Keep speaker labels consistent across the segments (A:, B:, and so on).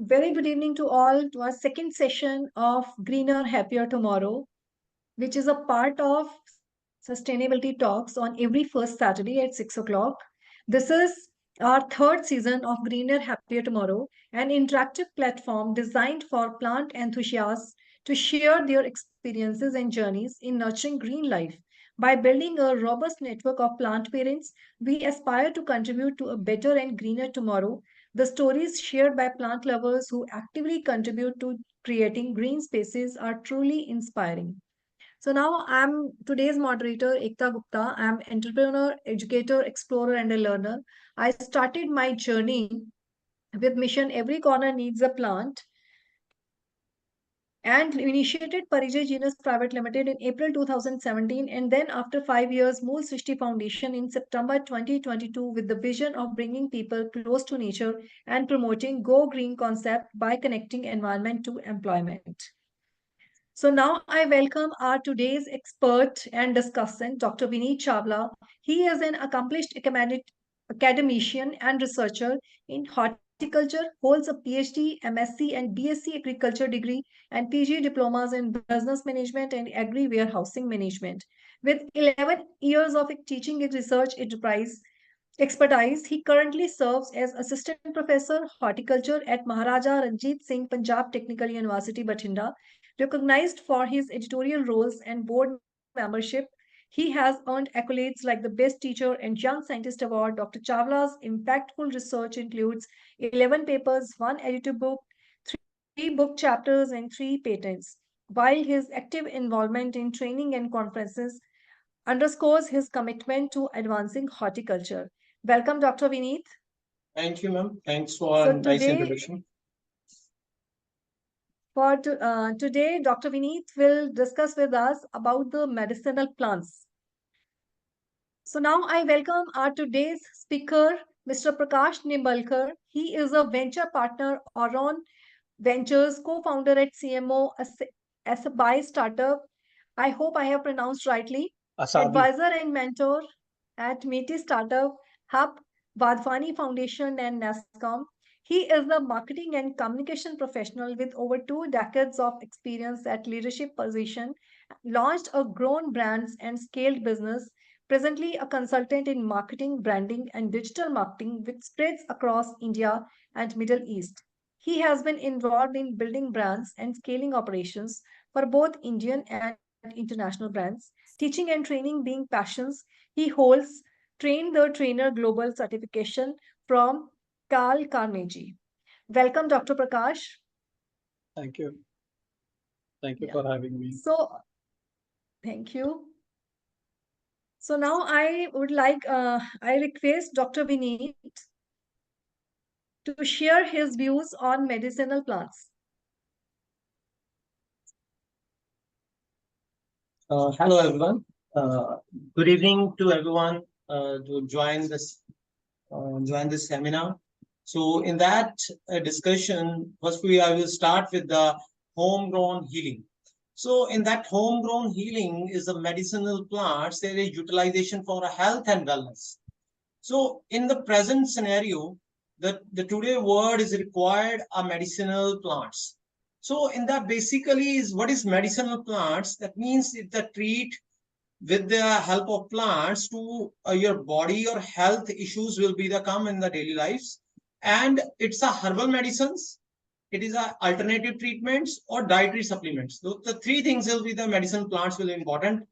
A: Very good evening to all to our second session of Greener, Happier Tomorrow, which is a part of Sustainability Talks on every first Saturday at 6 o'clock. This is our third season of Greener, Happier Tomorrow, an interactive platform designed for plant enthusiasts to share their experiences and journeys in nurturing green life. By building a robust network of plant parents, we aspire to contribute to a better and greener tomorrow. The stories shared by plant lovers who actively contribute to creating green spaces are truly inspiring. So now I'm today's moderator, Ekta Gupta. I'm entrepreneur, educator, explorer, and a learner. I started my journey with mission Every Corner Needs a Plant and initiated Parijay Genus Private Limited in April 2017, and then after 5 years, Mool Srishti Foundation in September 2022 with the vision of bringing people close to nature and promoting Go Green concept by connecting environment to employment. So now I welcome our today's expert and discussant, Dr. Vineet Chawla. He is an accomplished academician and researcher in horticulture, holds a PhD, MSc, and BSc Agriculture degree, and PG diplomas in business management and agri warehousing management. With 11 years of teaching and research enterprise expertise, he currently serves as assistant professor horticulture at Maharaja Ranjit Singh Punjab Technical University, Bathinda. Recognized for his editorial roles and board membership, he has earned accolades like the Best Teacher and Young Scientist Award. Dr. Chawla's impactful research includes 11 papers, one edited book, three book chapters, and three patents, while his active involvement in training and conferences underscores his commitment to advancing horticulture. Welcome, Dr. Vineet.
B: Thank you, ma'am. Thanks for
A: So
B: a nice
A: today,
B: introduction.
A: today, Dr. Vineet will discuss with us about the medicinal plants. So now I welcome our today's speaker, Mr. Prakash Nimbalkar. He is a venture partner Auron Ventures, co-founder at CMO Aasabie startup. I hope I have pronounced rightly.
B: Aasabie.
A: Advisor and mentor at MeitY Startup, Hub, Wadhwani Foundation, and NASSCOM. He is a marketing and communication professional with over 2 decades of experience at leadership position, launched a grown brands and scaled business, presently a consultant in marketing, branding, and digital marketing, which spreads across India and Middle East. He has been involved in building brands and scaling operations for both Indian and international brands, teaching and training being passions. He holds Train the Trainer Global certification from Dale Carnegie. Welcome, Dr. Prakash.
B: Thank you. Thank you
A: Yeah.
B: for having me.
A: So, thank you. So now I request Dr. Vineet to share his views on medicinal plants.
B: Hello, everyone. Good evening to everyone to join this seminar. So, in that discussion, firstly, I will start with the homegrown healing. So, in that homegrown healing is the medicinal plants. There is utilization for health and wellness. So, in the present scenario, the today word is required are medicinal plants. So, in that basically is what is medicinal plants? That means it the treat with the help of plants to your body or health issues will be the come in the daily lives, and it's a herbal medicines, it is a alternative treatments or dietary supplements. So the three things will be the medicinal plants will be important.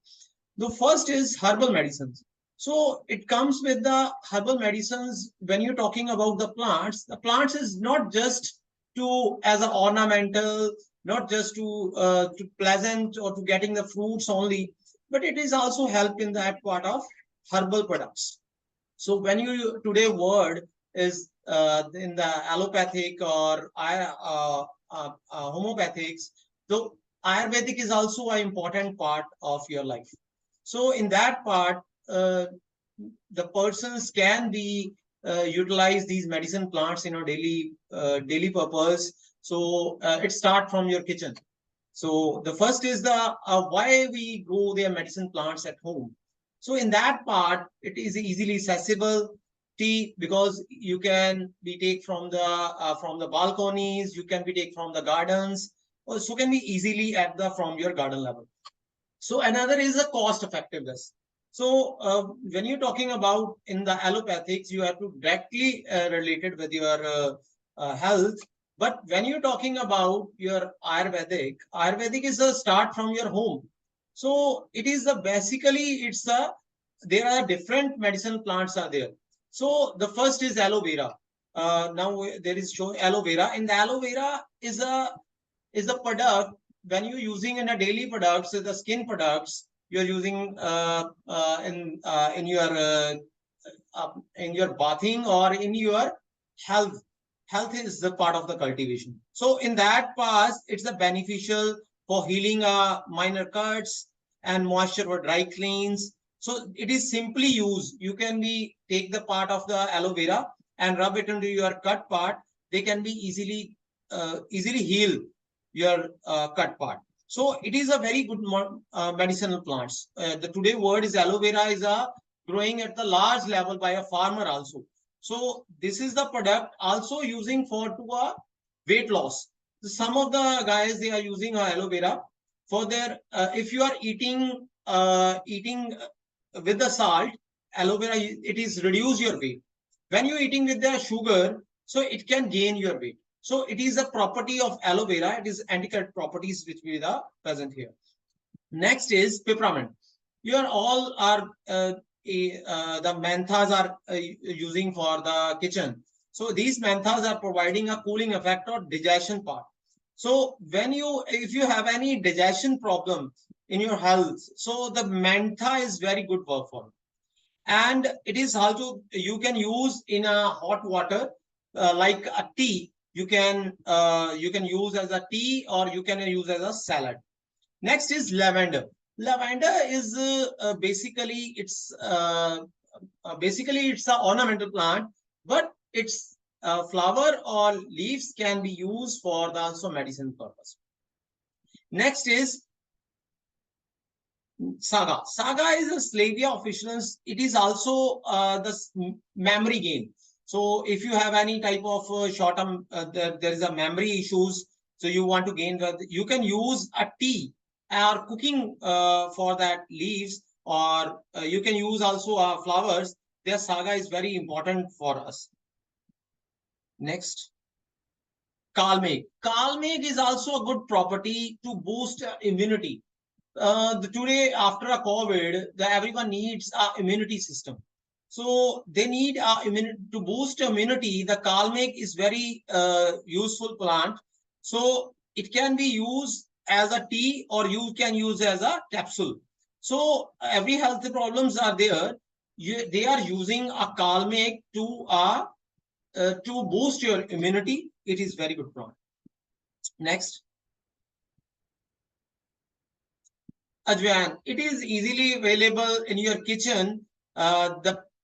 B: The first is herbal medicines. So it comes with the herbal medicines. When you're talking about the plants is not just to as an ornamental, not just to pleasant or to getting the fruits only, but it is also help in that part of herbal products. So when you today word is in the allopathic or homopathics, so Ayurvedic is also an important part of your life. So in that part, the persons can be utilize these medicine plants in a daily purpose. So it start from your kitchen. So the first is the why we grow their medicine plants at home. So in that part, it is easily accessible. tea, because you can be take from the balconies, you can be take from the gardens, also can be easily at the from your garden level. So another is the cost effectiveness. So when you're talking about in the allopathics, you have to directly related with your health. But when you're talking about your Ayurvedic is a start from your home. So it is the basically it's a there are different medicinal plants are there. So the first is aloe vera. Now there is show aloe vera, and the aloe vera is a product when you're using in a daily products, the skin products you're using in your bathing or in your health. Health is the part of the cultivation. So in that part, it's a beneficial for healing minor cuts and moisture for dry cleans. So it is simply used. You can be take the part of the aloe vera and rub it into your cut part. They can be easily heal your cut part. So it is a very good medicinal plants. The today word is aloe vera is growing at the large level by a farmer also. So this is the product also using for to weight loss. Some of the guys they are using aloe vera for their if you are eating with the salt, aloe vera it is reduce your weight. When you eating with the sugar, so it can gain your weight. So it is a property of aloe vera. It is anti-cut properties which we are present here. Next is peppermint. You are all are the manthas are using for the kitchen. So these manthas are providing a cooling effect or digestion part. So when if you have any digestion problem in your health, so the mentha is very good work for it. And it is also you can use in a hot water like a tea. You can use as a tea or you can use as a salad. Next is lavender. Lavender is basically it's an ornamental plant, but its flower or leaves can be used for the also medicine purpose. Next is saga. Saga is a Slavia officinalis. It is also the memory gain. So if you have any type of short-term, there is a memory issues, so you want to gain, you can use a tea or cooking for that leaves, or you can use also flowers. Their saga is very important for us. Next, Kalmeg. Kalmeg is also a good property to boost immunity. Today after a COVID, everyone needs an immunity system. So they need to boost immunity. The Kalmeg is very useful plant. So it can be used as a tea or you can use as a capsule. So every health problems are there. They are using a Kalmeg to boost your immunity. It is very good plant. Next. Ajwain. It is easily available in your kitchen.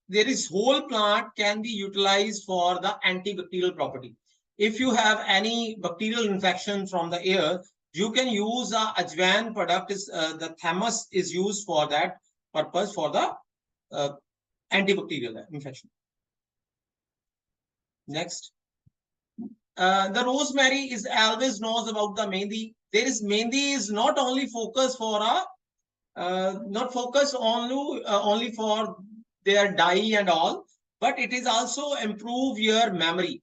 B: There is whole plant can be utilized for the antibacterial property. If you have any bacterial infection from the air, you can use Ajwain product. Is the thymus is used for that purpose for the antibacterial infection. Next. The rosemary is always knows about the mehndi. There is mehndi is not only focus for not focus only for their dye and all, but it is also improve your memory.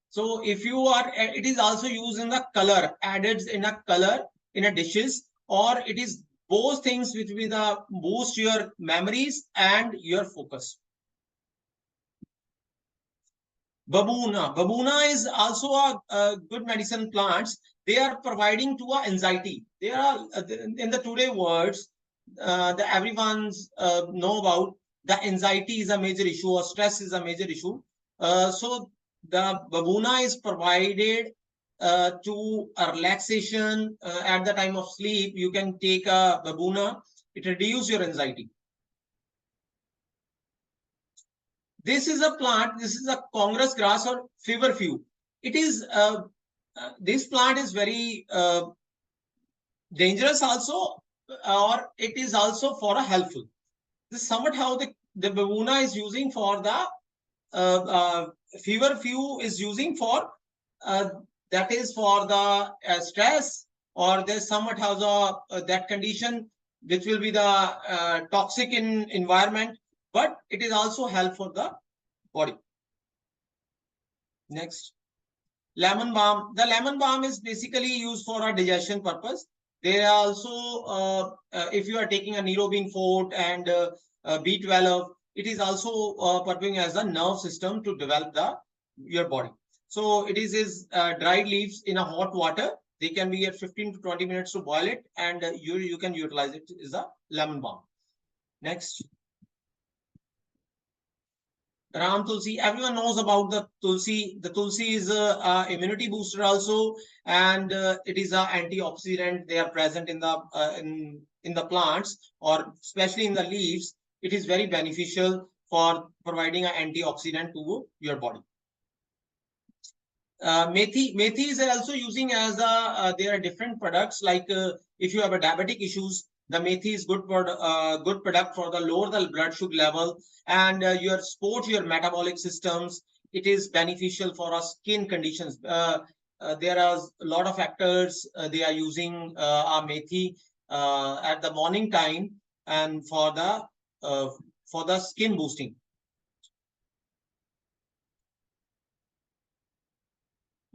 B: So if you are, it is also used in the color, added in a color in a dishes, or it is both things which will the boost your memories and your focus. Babuna. Babuna is also a good medicine plants. They are providing to a anxiety. They are in the today words, everyone's know about the anxiety is a major issue or stress is a major issue. So the babuna is provided to a relaxation at the time of sleep. You can take a babuna. It reduces your anxiety. This is a plant. This is a Congress grass or feverfew. It is this plant is very dangerous also, or it is also for a helpful. This is somewhat how the babuna is using for the few is using for that is for the stress, or there's somewhat has a that condition which will be the toxic in environment, but it is also help for the body. Next, lemon balm. The lemon balm is basically used for a digestion purpose. There are also if you are taking a Nerobin Fort and B12, it is also purporting as a nerve system to develop your body. So it is dried leaves in a hot water. They can be at 15 to 20 minutes to boil it, and you can utilize it as a lemon balm. Next, Ram Tulsi. Everyone knows about the Tulsi. The Tulsi is a immunity booster also, and it is an antioxidant. They are present in the in the plants, or especially in the leaves. It is very beneficial for providing an antioxidant to your body. Methi is also using as a there are different products, like if you have a diabetic issues, the methi is good product for the lower the blood sugar level, and your metabolic systems. It is beneficial for our skin conditions. There are a lot of factors they are using our methi at the morning time, and for the skin boosting.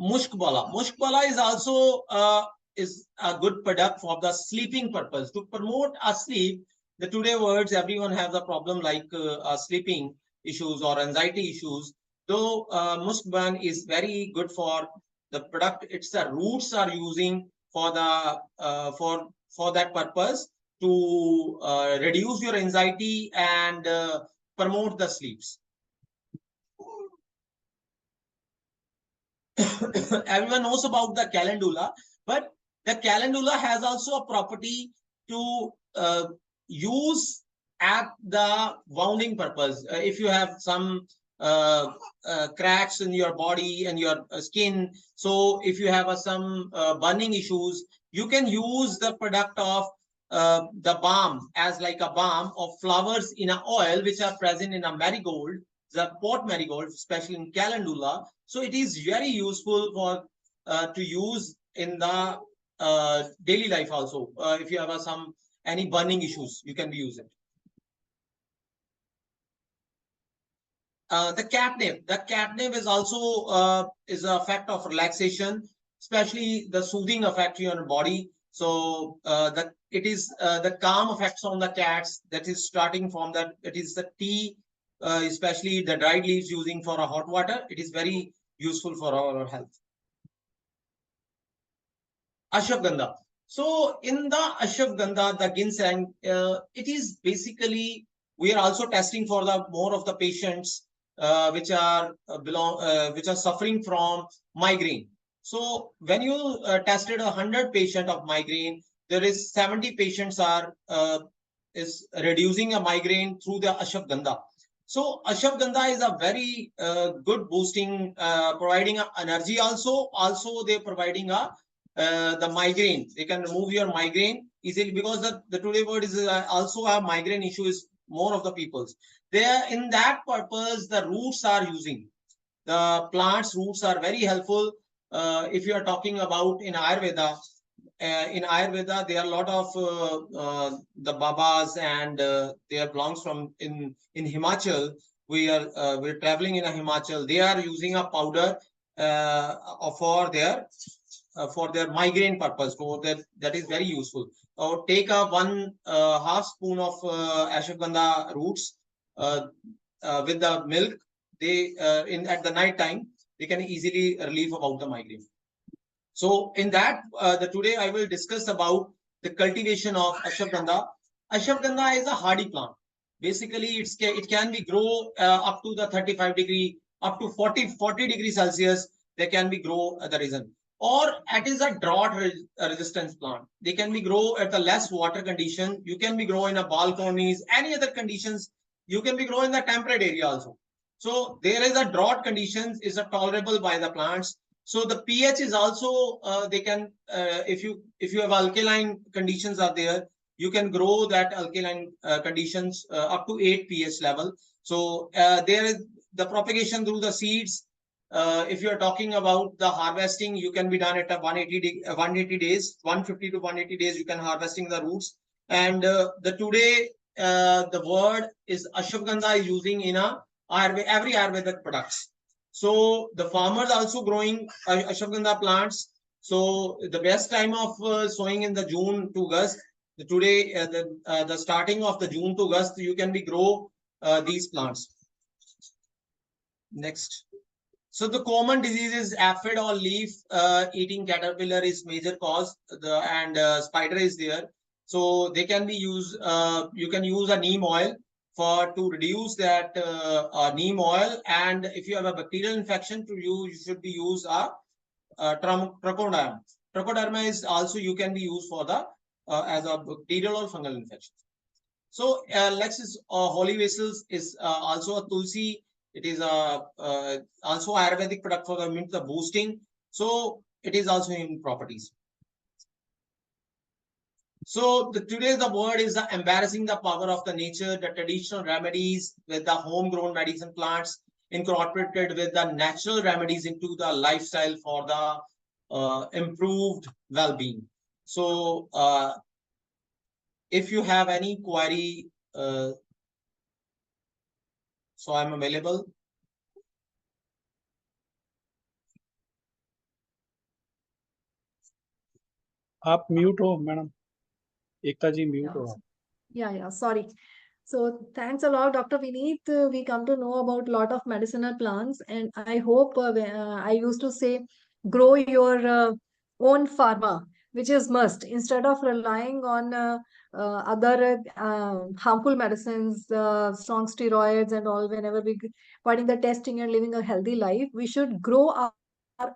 B: Mushkbala. Mushkbala is also is a good product for the sleeping purpose, to promote a sleep. The today words, everyone have the problem like sleeping issues or anxiety issues. Though muskban is very good for the product. It's the roots are using for the for that purpose to reduce your anxiety and promote the sleeps. Everyone knows about the calendula, but the calendula has also a property to use at the wounding purpose. If you have some cracks in your body and your skin, so if you have some burning issues, you can use the product of the balm as like a balm of flowers in an oil which are present in a marigold, the pot marigold, especially in calendula. So it is very useful for to use in the daily life also. If you have any burning issues, you can be using it. The catnip is also is an effect of relaxation, especially the soothing effect to your body. So it is the calm effects on the cats, that is starting from that. It is the tea, especially the dried leaves using for a hot water. It is very useful for our health. Ashwagandha. So in the ashwagandha, the ginseng, it is basically, we are also testing for the more of the patients which are suffering from migraine. So when you tested 100 patient of migraine, there is 70 patients are is reducing a migraine through the ashwagandha. So ashwagandha is a very good boosting, providing energy also. Also, they're providing the migraine. They can remove your migraine easily, because the today word is also a migraine issue is more of the people's. There in that purpose, the roots are using. The plants roots are very helpful. If you are talking about in Ayurveda, there are a lot of the babas, and they belongs from in Himachal. We're traveling in a Himachal. They are using a powder for their migraine purpose. So that is very useful. Or take a half spoon of ashwagandha roots with the milk. They at the night time they can easily relieve about the migraine. So in that today I will discuss about the cultivation of ashwagandha. Ashwagandha is a hardy plant. Basically, it can be grow up to the 35 degree, up to 40 degrees Celsius. They can be grow at the reason. Or it is a drought resistance plant. They can be grow at the less water condition. You can be grow in a balconies, any other conditions. You can be grow in the temperate area also. So there is a drought conditions is a tolerable by the plants. So the pH is also they can if you have alkaline conditions are there, you can grow that alkaline conditions up to 8 pH level. So the propagation through the seeds. If you are talking about the harvesting, you can be done at a 180 days, 150 to 180 days. You can harvesting the roots. And the today the word is ashwagandha is using in every Ayurvedic products. So the farmers also growing ashwagandha plants. So the best time of sowing in the June to August. Today the starting of the June to August, you can be grow these plants. Next. So the common diseases, aphid or leaf eating caterpillar is major cause. And spider is there. So they can be used. You can use a neem oil to reduce that neem oil. And if you have a bacterial infection, you should be use a trichoderma. Trichoderma is also you can be used for the as a bacterial or fungal infection. So Lex is holy vessels is also a tulsi. It is also Ayurvedic product for the boosting. So it is also in properties. So today the word is embarrassing the power of the nature, the traditional remedies with the homegrown medicine plants incorporated with the natural remedies into the lifestyle for the improved well-being. So if you have any query, so I'm available.
C: आप mute हो madam, एकता जी mute हो आप.
A: Yeah, sorry. So thanks a lot, Dr. Vineet. We come to know about a lot of medicinal plants, and I hope I used to say, grow your own pharma, which is must instead of relying on other harmful medicines, strong steroids, and all. Whenever we fighting the testing and living a healthy life, we should grow our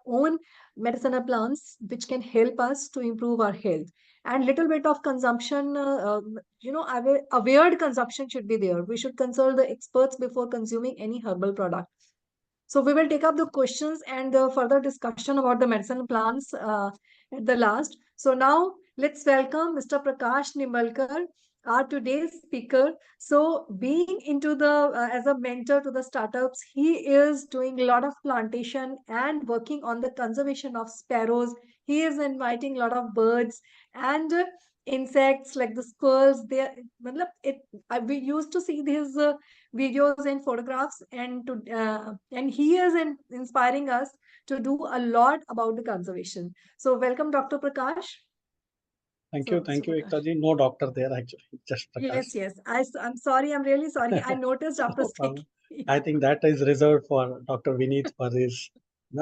A: own medicinal plants, which can help us to improve our health. And little bit of consumption, aware consumption should be there. We should consult the experts before consuming any herbal product. So we will take up the questions and the further discussion about the medicine plants at the last. So now let's welcome Mr. Prakash Nimbalkar, our today's speaker. So being into the as a mentor to the startups, he is doing a lot of plantation and working on the conservation of sparrows. He is inviting a lot of birds and insects like the squirrels. We used to see these videos and photographs, and he is inspiring us to do a lot about the conservation. So welcome, Dr. Prakash.
C: Thank you, Ekta ji. No doctor there actually, just Prakash.
A: Yes. I'm sorry. I'm really sorry. I noticed after speaking.
C: I think that is reserved for Dr. Vineet for his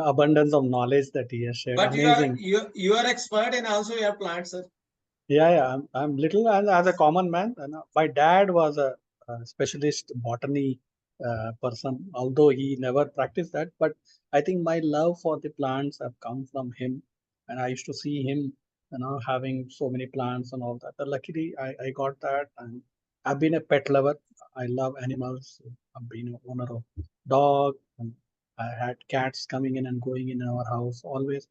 C: abundance of knowledge that he has shared.
B: But
C: amazing.
B: You are expert in also your plants, sir.
C: Yeah. I'm little as a common man. My dad was a specialist botany person, although he never practiced that. But I think my love for the plants have come from him, and I used to see him, having so many plants and all that. But luckily, I got that, and I've been a pet lover. I love animals. I've been an owner of dog, and I had cats coming in and going in our house always.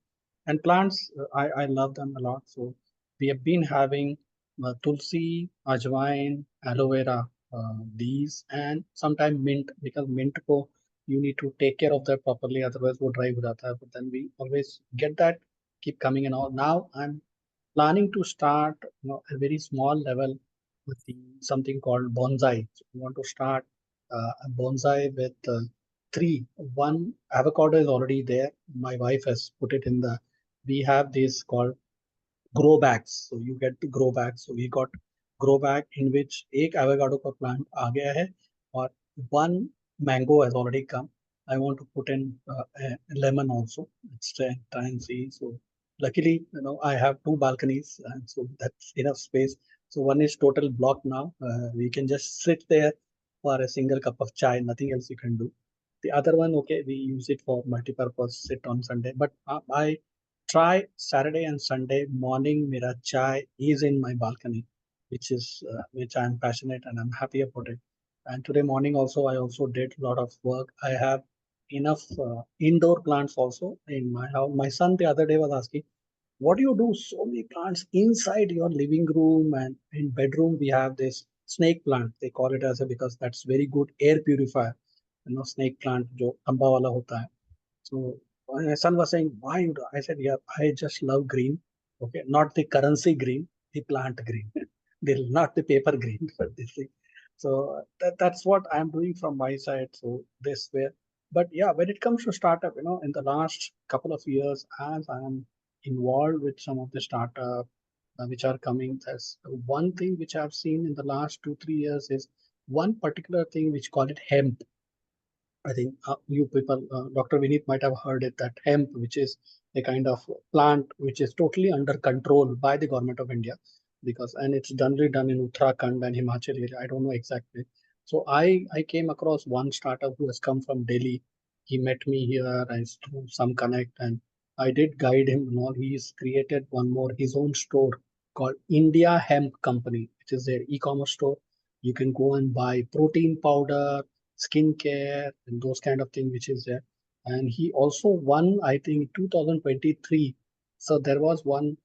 C: And plants, I love them a lot. So we have been having tulsi, ajwain, aloe vera, these, and sometimes mint, because mint ko you need to take care of that properly, otherwise वो dry हो जाता है. But then we always get that, keep coming and all. Now I'm planning to start, a very small level with something called bonsai. So we want to start a bonsai with three. One avocado is already there. My wife has put it in the. We have this called grow bags. So you get the grow bags. So we got grow bag in which एक avocado का plant आ गया है और one mango has already come. I want to put in a lemon also. Let's try and see. So luckily, I have two balconies, and so that's enough space. So one is total blocked now. We can just sit there for a single cup of chai. Nothing else you can do. The other one, okay, we use it for multi-purpose. Sit on Sunday, but I try Saturday and Sunday morning. Mera chai is in my balcony, which I'm passionate and I'm happy about it. And today morning also, I also did a lot of work. I have enough indoor plants also in my house. My son the other day was asking, what do you do so many plants inside your living room, and in bedroom we have this snake plant. They call it as a, because that's very good air purifier. snake plant जो amba wala hota hai. So my son was saying, why? I said, yeah, I just love green. Okay, not the currency green, the plant green, not the paper green, but this thing. So that's what I'm doing from my side. So this way, but yeah, when it comes to startup, in the last couple of years, as I am involved with some of the startup which are coming, there's one thing which I've seen in the last 2 3 years is one particular thing which call it hemp. I think you people, Dr. Vineet might have heard it, that hemp, which is a kind of plant which is totally under control by the government of India, and it's generally done in Uttarakhand and Himachal area. I don't know exactly. So I came across one startup who has come from Delhi. He met me here and through some connect, and I did guide him and all. He's created one more his own store called India Hemp Company, which is their e-commerce store. You can go and buy protein powder, skincare, and those kind of thing which is there. And he also won, I think, 2023. So there was one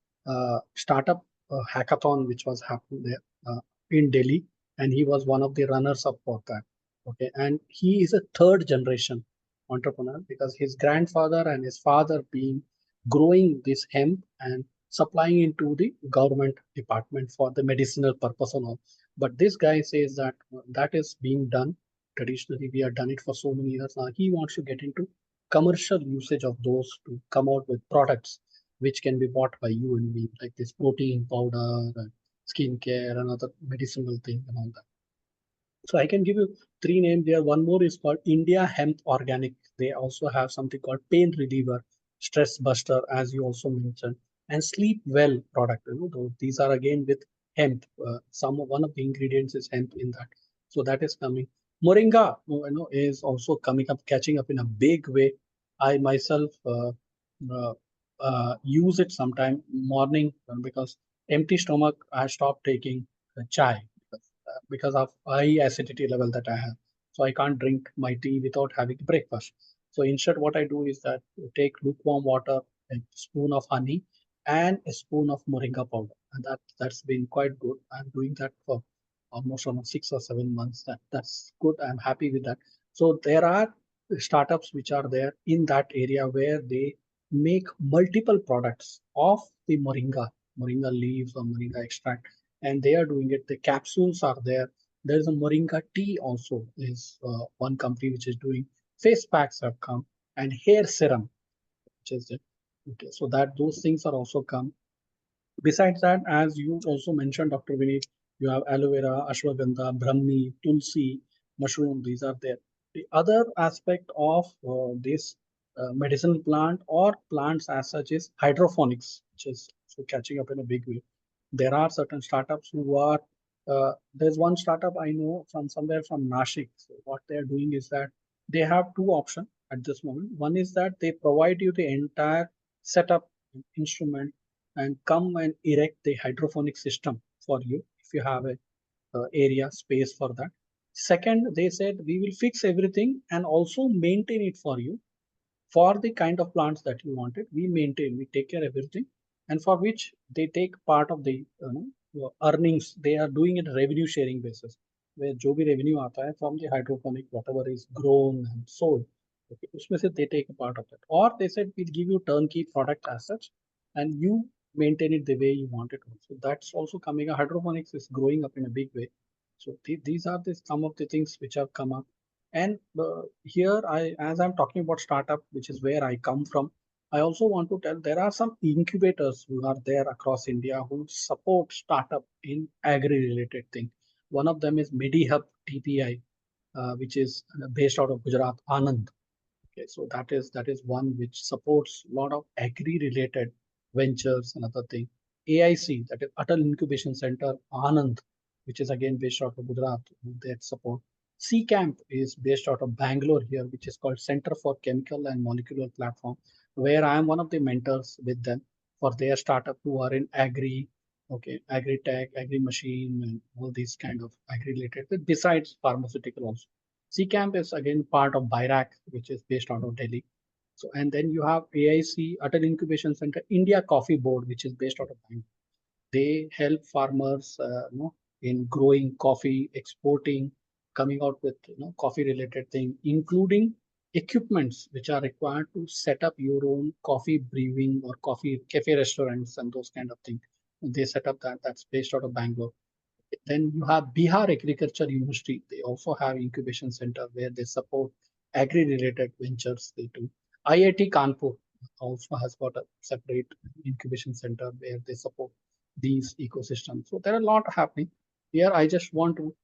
C: startup hackathon which was happening there in Delhi, and he was one of the runners up for that. Okay, and he is a third generation entrepreneur because his grandfather and his father being growing this hemp and supplying into the government department for the medicinal purpose and all. But this guy says that that is being done traditionally. We have done it for so many years now. He wants to get into commercial usage of those to come out with products which can be bought by you and me, like this protein powder and skincare and other medicinal thing and all that. So I can give you three names there. One more is called India Hemp Organic. They also have something called Pain Reliever, Stress Buster, as you also mentioned, and Sleep Well product. These are again with hemp. One of the ingredients is hemp in that. So that is coming. Moringa, is also coming up, catching up in a big way. I myself uh, use it sometime morning because empty stomach I stopped taking chai because of high acidity level that I have. So I can't drink my tea without having breakfast. So instead, what I do is that take lukewarm water, a spoon of honey, and a spoon of moringa powder, and that's been quite good. I'm doing that for almost 6 or 7 months. That's good. I'm happy with that. So there are startups which are there in that area where they make multiple products of the moringa leaves or moringa extract, and they are doing it. The capsules are there. There is a moringa tea also is one company which is doing. Face packs have come and hair serum, which is it. Okay, so that those things are also come. Besides that, as you also mentioned, Dr. Vineet, you have aloe vera, ashwagandha, brahmi, tulsi, mushroom. These are there. The other aspect of this medicinal plant or plants as such is hydroponics, which is so catching up in a big way. There are certain startups who are. There's one startup I know from somewhere from Nashik. So what they are doing is that they have two options at this moment. One is that they provide you the entire setup instrument and come and erect the hydroponic system for you if you have a area space for that. Second, they said we will fix everything and also maintain it for you for the kind of plants that you wanted. We maintain, we take care of everything, and for which they take part of the earnings. They are doing it revenue sharing basis, where जो भी revenue आता है from the hydroponic, whatever is grown and sold, okay, उसमें से they take a part of that. Or they said we'll give you turnkey product as such, and you maintain it the way you want it. So that's also coming. Hydroponics is growing up in a big way. So these are some of the things which have come up. And here, as I'm talking about startup, which is where I come from, I also want to tell there are some incubators who are there across India who support startup in agri-related thing. One of them is MediHub TPI, which is based out of Gujarat, Anand. Okay, so that is one which supports a lot of agri-related ventures and other thing. AIC, that is Atal Incubation Center, Anand, which is again based out of Gujarat, that support. CCamp is based out of Bangalore here, which is called Center for Chemical and Molecular Platform, where I am one of the mentors with them for their startup who are in agri, okay, agri tech, agri machine, and all these kind of agri related, besides pharmaceutical also. CCamp is again part of BIRAC, which is based out of Delhi. So, and then you have AIC, Atal Incubation Center, India Coffee Board, which is based out of Bangalore. They help farmers in growing coffee, exporting, coming out with coffee related thing, including equipments which are required to set up your own coffee brewing or coffee cafe restaurants and those kind of things. They set up that's based out of Bangalore. Then you have Bihar Agriculture University. They also have incubation center where they support agri-related ventures. They do. IIT Kanpur also has got a separate incubation center where they support these ecosystems. So there are a lot happening here. I just want to,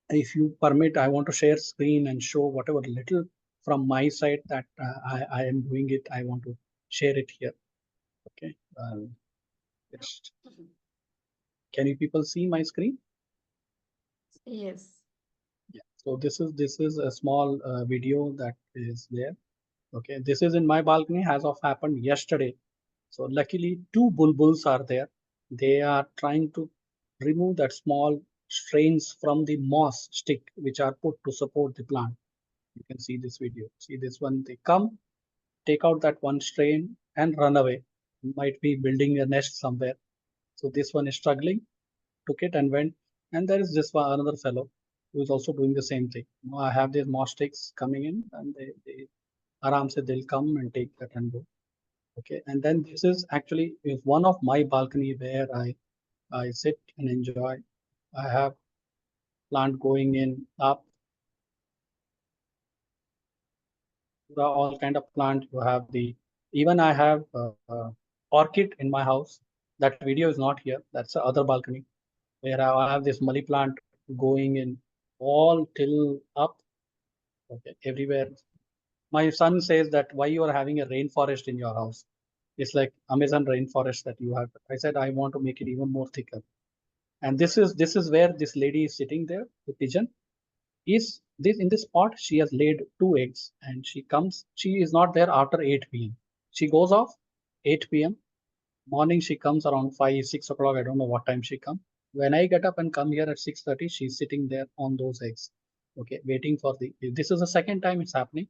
C: if you permit, I want to share screen and show whatever little from my side that I am doing it. I want to share it here. Okay. Just, can you people see my screen?
A: Yes.
C: Yeah. So this is a small video that is there. Okay. This is in my balcony as of happened yesterday. So luckily two bulbuls are there. They are trying to remove that small strains from the moss stick which are put to support the plant. You can see this video. See this one, they come, take out that one strain and run away. Might be building a nest somewhere. So this one is struggling, took it and went. And there is this one, another fellow who is also doing the same thing. I have these moss sticks coming in and they aram se they'll come and take that and go. Okay. And then this is one of my balcony where I sit and enjoy. I have plant going in up, all kind of plant. You have even I have orchid in my house. That video is not here. That's the other balcony where I have this money plant going in all till up. Okay, everywhere. My son says that why you are having a rainforest in your house. It's like Amazon rainforest that you have. I said I want to make it even more thicker. And this is where this lady is sitting there, the pigeon. Is this in this spot? She has laid 2 eggs and she comes. She is not there after 8 p.m. She goes off 8 p.m. Morning she comes around 5, 6 o'clock. I don't know what time she comes. When I get up and come here at 6:30, she's sitting there on those eggs. Okay, waiting for this is the second time it's happening.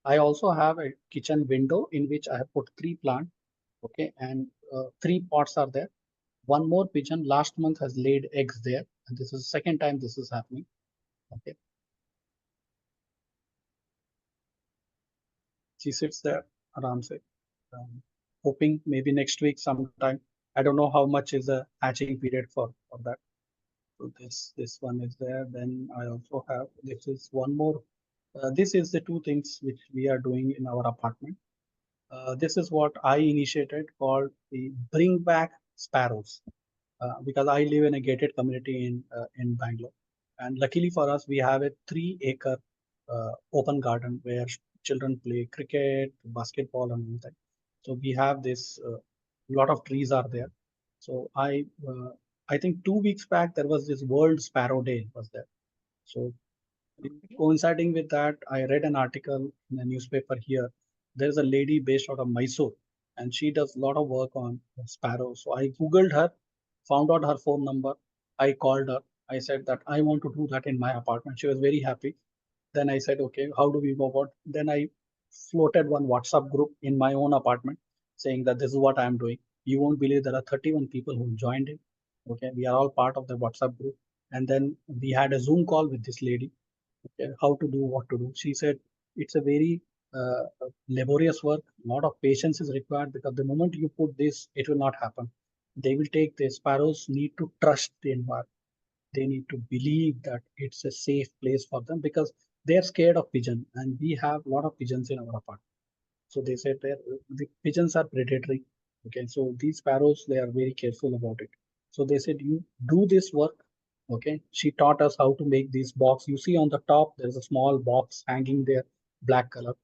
C: I also have a kitchen window in which I have put 3 plants. Okay, and 3 pots are there. One more pigeon last month has laid eggs there, and this is the second time this is happening. Okay, she sits there around say, hoping maybe next week sometime. I don't know how much is the hatching period for that. So this one is there. Then I also have this is one more. This is the 2 things which we are doing in our apartment. This is what I initiated called the Bring Back Sparrows. Because I live in a gated community in Bangalore, and luckily for us, we have a 3-acre open garden where children play cricket, basketball, and all that. So we have this lot of trees are there. So I think 2 weeks back there was this World Sparrow Day was there. So coinciding with that, I read an article in a newspaper here. There's a lady based out of Mysore, and she does a lot of work on sparrows. So I googled her, found out her phone number. I called her. I said that I want to do that in my apartment. She was very happy. Then I said, okay, how do we go about? Then I floated one WhatsApp group in my own apartment saying that this is what I'm doing. You won't believe there are 31 people who joined it. Okay, we are all part of the WhatsApp group. And then we had a Zoom call with this lady. Okay, how to do, what to do. She said it's a very laborious work. A lot of patience is required because the moment you put this, it will not happen. They will take the sparrows need to trust the environment. They need to believe that it's a safe place for them because they're scared of pigeon, and we have a lot of pigeons in our apartment. So they said the pigeons are predatory. Okay, so these sparrows, they are very careful about it. So they said, you do this work. Okay, she taught us how to make these box. You see on the top, there's a small box hanging there, black color.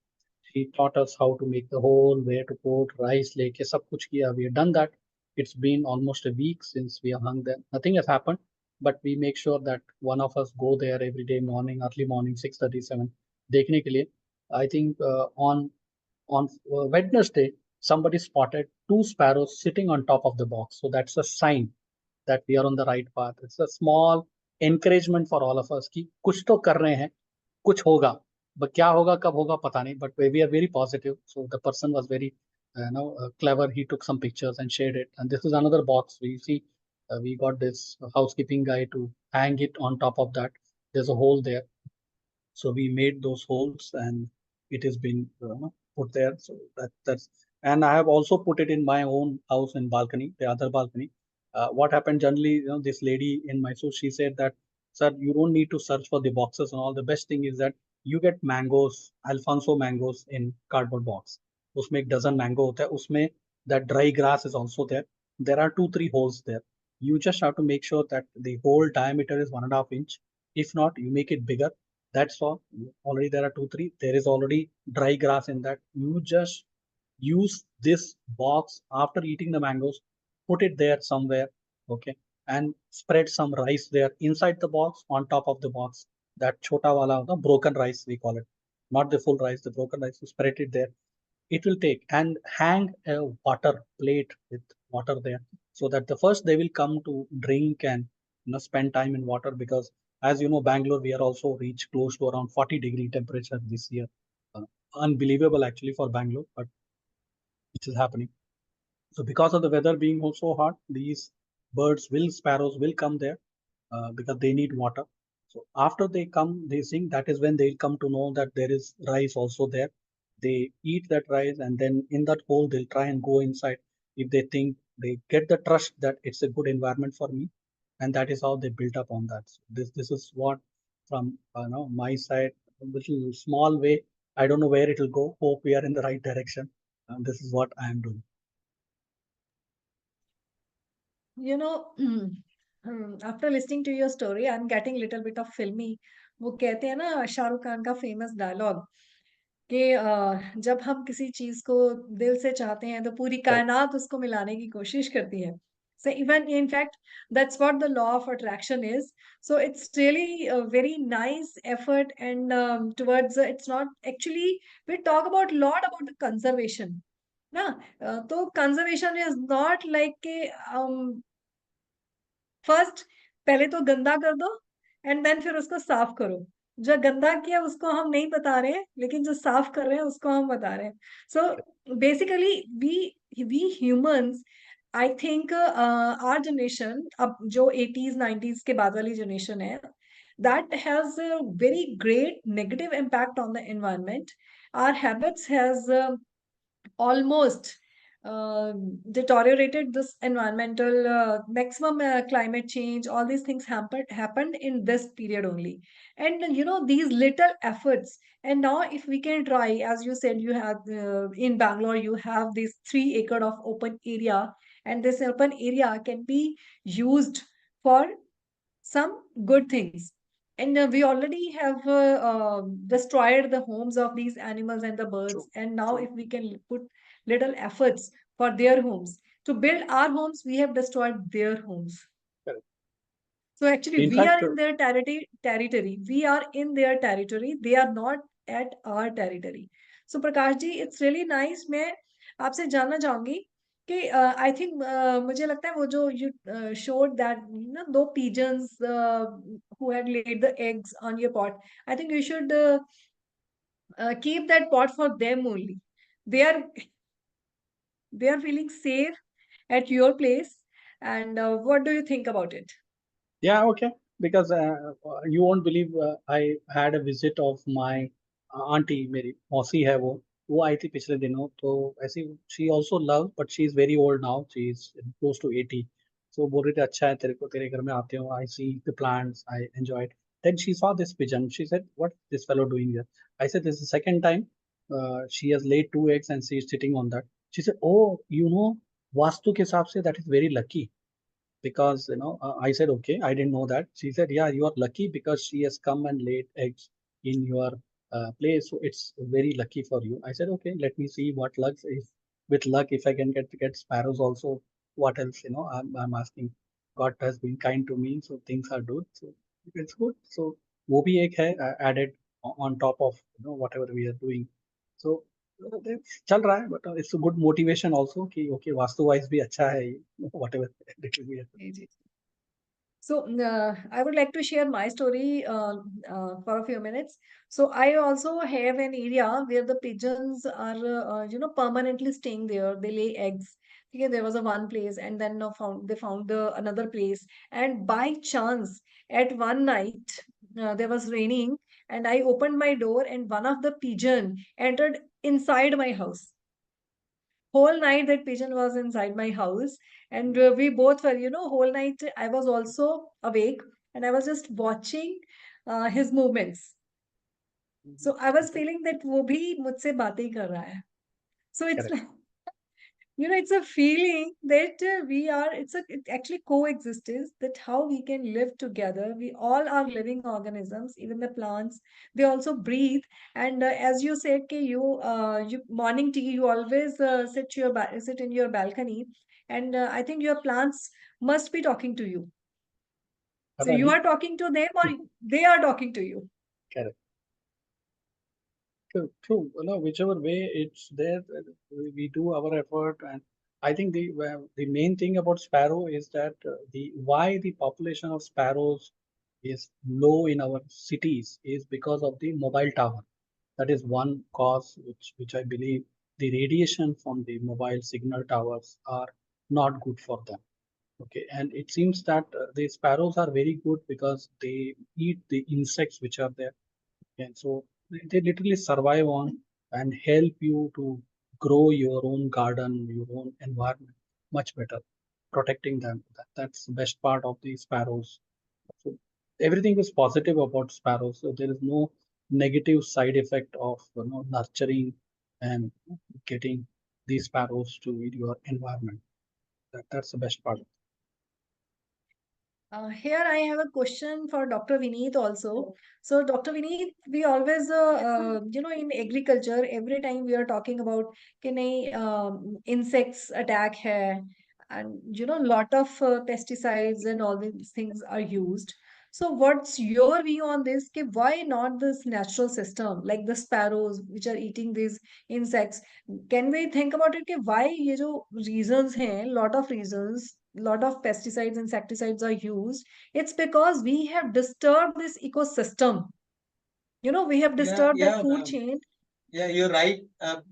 C: She taught us how to make the hole, where to put rice, lake, sab kuch kiya. We have done that. It's been almost a week since we have hung there. Nothing has happened, but we make sure that one of us go there every day morning, early morning, 6:37. देखने के लिए. I think on Wednesday, somebody spotted 2 sparrows sitting on top of the box. So that's a sign that we are on the right path. It's a small encouragement for all of us कि कुछ तो कर रहे हैं, कुछ होगा. But क्या होगा, कब होगा, पता नहीं. But we are very positive. So the person was very, clever. He took some pictures and shared it. And this is another box. We see, we got this housekeeping guy to hang it on top of that. there's a hole there. So we made those holes and it has been put there. So that's, and I have also put it in my own house in balcony, the other balcony. What happened generally, this lady in Mysore, she said that, sir, you don't need to search for the boxes and all. The best thing is that you get mangoes, Alfonso mangoes in cardboard box. उसमें एक dozen mango होता है, उसमें that dry grass is also there. There are 2-3 holes there. You just have to make sure that the whole diameter is 1.5 inch. If not, you make it bigger. That's all. Already there are 2-3. There is already dry grass in that. You just use this box after eating the mangoes, put it there somewhere, okay, and spread some rice there inside the box, on top of the box. That chota wala, the broken rice we call it, not the full rice, the broken rice. You spread it there. It will take, and hang a water plate with water there, so that the first they will come to drink and spend time in water, because as you know, Bangalore, we are also reached close to around 40-degree temperature this year. Unbelievable actually for Bangalore, but it is happening. So because of the weather being also hot, these sparrows will come there because they need water. So after they come, they sing. That is when they'll come to know that there is rice also there. They eat that rice, and then in that hole, they'll try and go inside. If they think, they get the trust that it's a good environment for me, and that is how they built up on that. So this is what from my side, a little small way. I don't know where it will go. Hope we are in the right direction. And this is what I am doing.
A: You know, after listening to your story, I'm getting little bit of filmy. वो कहते हैं ना शाहरुख खान का famous dialogue कि जब हम किसी चीज को दिल से चाहते हैं तो पूरी
C: Correct.
A: कायनात उसको मिलाने की कोशिश करती है. So even in fact, that's what the law of attraction is. So it's really a very nice effort, and towards it's not actually, we talk about lot about the conservation. ना तो conservation is not like कि first पहले तो गंदा कर दो and then फिर उसको साफ करो. जो गंदा किया उसको हम नहीं बता रहे हैं, लेकिन जो साफ कर रहे हैं उसको हम बता रहे हैं. So basically we humans, I think our generation, अब जो 80s 90s के बाद वाली जनरेशन है, that has a very great negative impact on the environment. Our habits has almost deteriorated this environmental maximum climate change. All these things happened in this period only, and these little efforts. And now if we can try, as you said, you have in Bangalore you have this 3 acre of open area, and this open area can be used for some good things. And we already have destroyed the homes of these animals and the birds.
C: True.
A: And now,
C: True.
A: if we can put little efforts for their homes to build our homes, we have destroyed their homes.
C: Correct.
A: So actually,
C: In
A: we are
C: fact,
A: in their territory. We are in their territory. They are not at our territory. So Prakash ji, it's really nice. मैं आपसे जानना चाहूंगी कि I think मुझे लगता है वो जो you showed that दो pigeons who had laid the eggs on your pot. I think you should keep that pot for them only. They are they are feeling safe at your place. And what do you think about it?
C: yeah, okay. Because you won't believe, I had a visit of my auntie, मेरी मौसी है वो आई थी पिछले दिनों. तो ऐसी she also loves, but she is very old now. She is close to 80. So बोल रही थी, अच्छा है तेरे को, तेरे घर में आते हो. I see the plants, I enjoy it. Then she saw this pigeon. She said, what this fellow doing here? I said, this is the second time she has laid 2 eggs and she is sitting on that. She said, oh, vastu के हिसाब से that is very lucky. Because I said, okay, I didn't know that. She said, yeah, you are lucky because she has come and laid eggs in your place, so it's very lucky for you. I said, okay, let me see what luck, if with luck, if I can get sparrows also. What else, I'm asking. God has been kind to me, so things are good, so it's good. So वो भी एक है added on top of whatever we are doing. So चल रहा है, but it's a good motivation also कि okay, vastu wise भी अच्छा है ये, whatever it will be.
A: So I would like to share my story for a few minutes. So I also have an area where the pigeons are, permanently staying there. They lay eggs. Okay, there was a one place, and then they found the another place. And by chance, at one night, there was raining, and I opened my door, and one of the pigeon entered inside my house. Whole night that pigeon was inside my house, and we both were, whole night I was also awake, and I was just watching his movements. So I was feeling that वो भी मुझसे बातें ही कर रहा है. So it's
C: Correct.
A: like, it's a feeling that it actually coexistence, that how we can live together. We all are living organisms, even the plants, they also breathe. And as you said, you morning tea, you always sit in your balcony, and I think your plants must be talking to you. So you
C: Correct.
A: are talking to them, or they are talking to you.
C: Correct. True. Whichever way it's there, we do our effort, and I think the main thing about sparrow is that the why the population of sparrows is low in our cities is because of the mobile tower. That is one cause, which I believe the radiation from the mobile signal towers are not good for them. Okay, and it seems that the sparrows are very good because they eat the insects which are there, and so they literally survive on and help you to grow your own garden, your own environment much better, protecting them. That's the best part of the sparrows. So everything is positive about sparrows. So there is no negative side effect of nurturing and getting these sparrows to your environment. That's the best part.
A: Here I have a question for Dr. Vineet also. So, Dr. Vineet, we always, in agriculture, every time we are talking about कि नहीं insects attack है, and lot of pesticides and all these things are used. So, what's your view on this? कि why not this natural system like the sparrows which are eating these insects? Can we think about it कि why ये जो reasons हैं, lot of pesticides, insecticides are used? It's because we have disturbed this ecosystem. We have
B: Yeah,
A: disturbed that
B: yeah,
A: food chain.
B: yeah, you're right.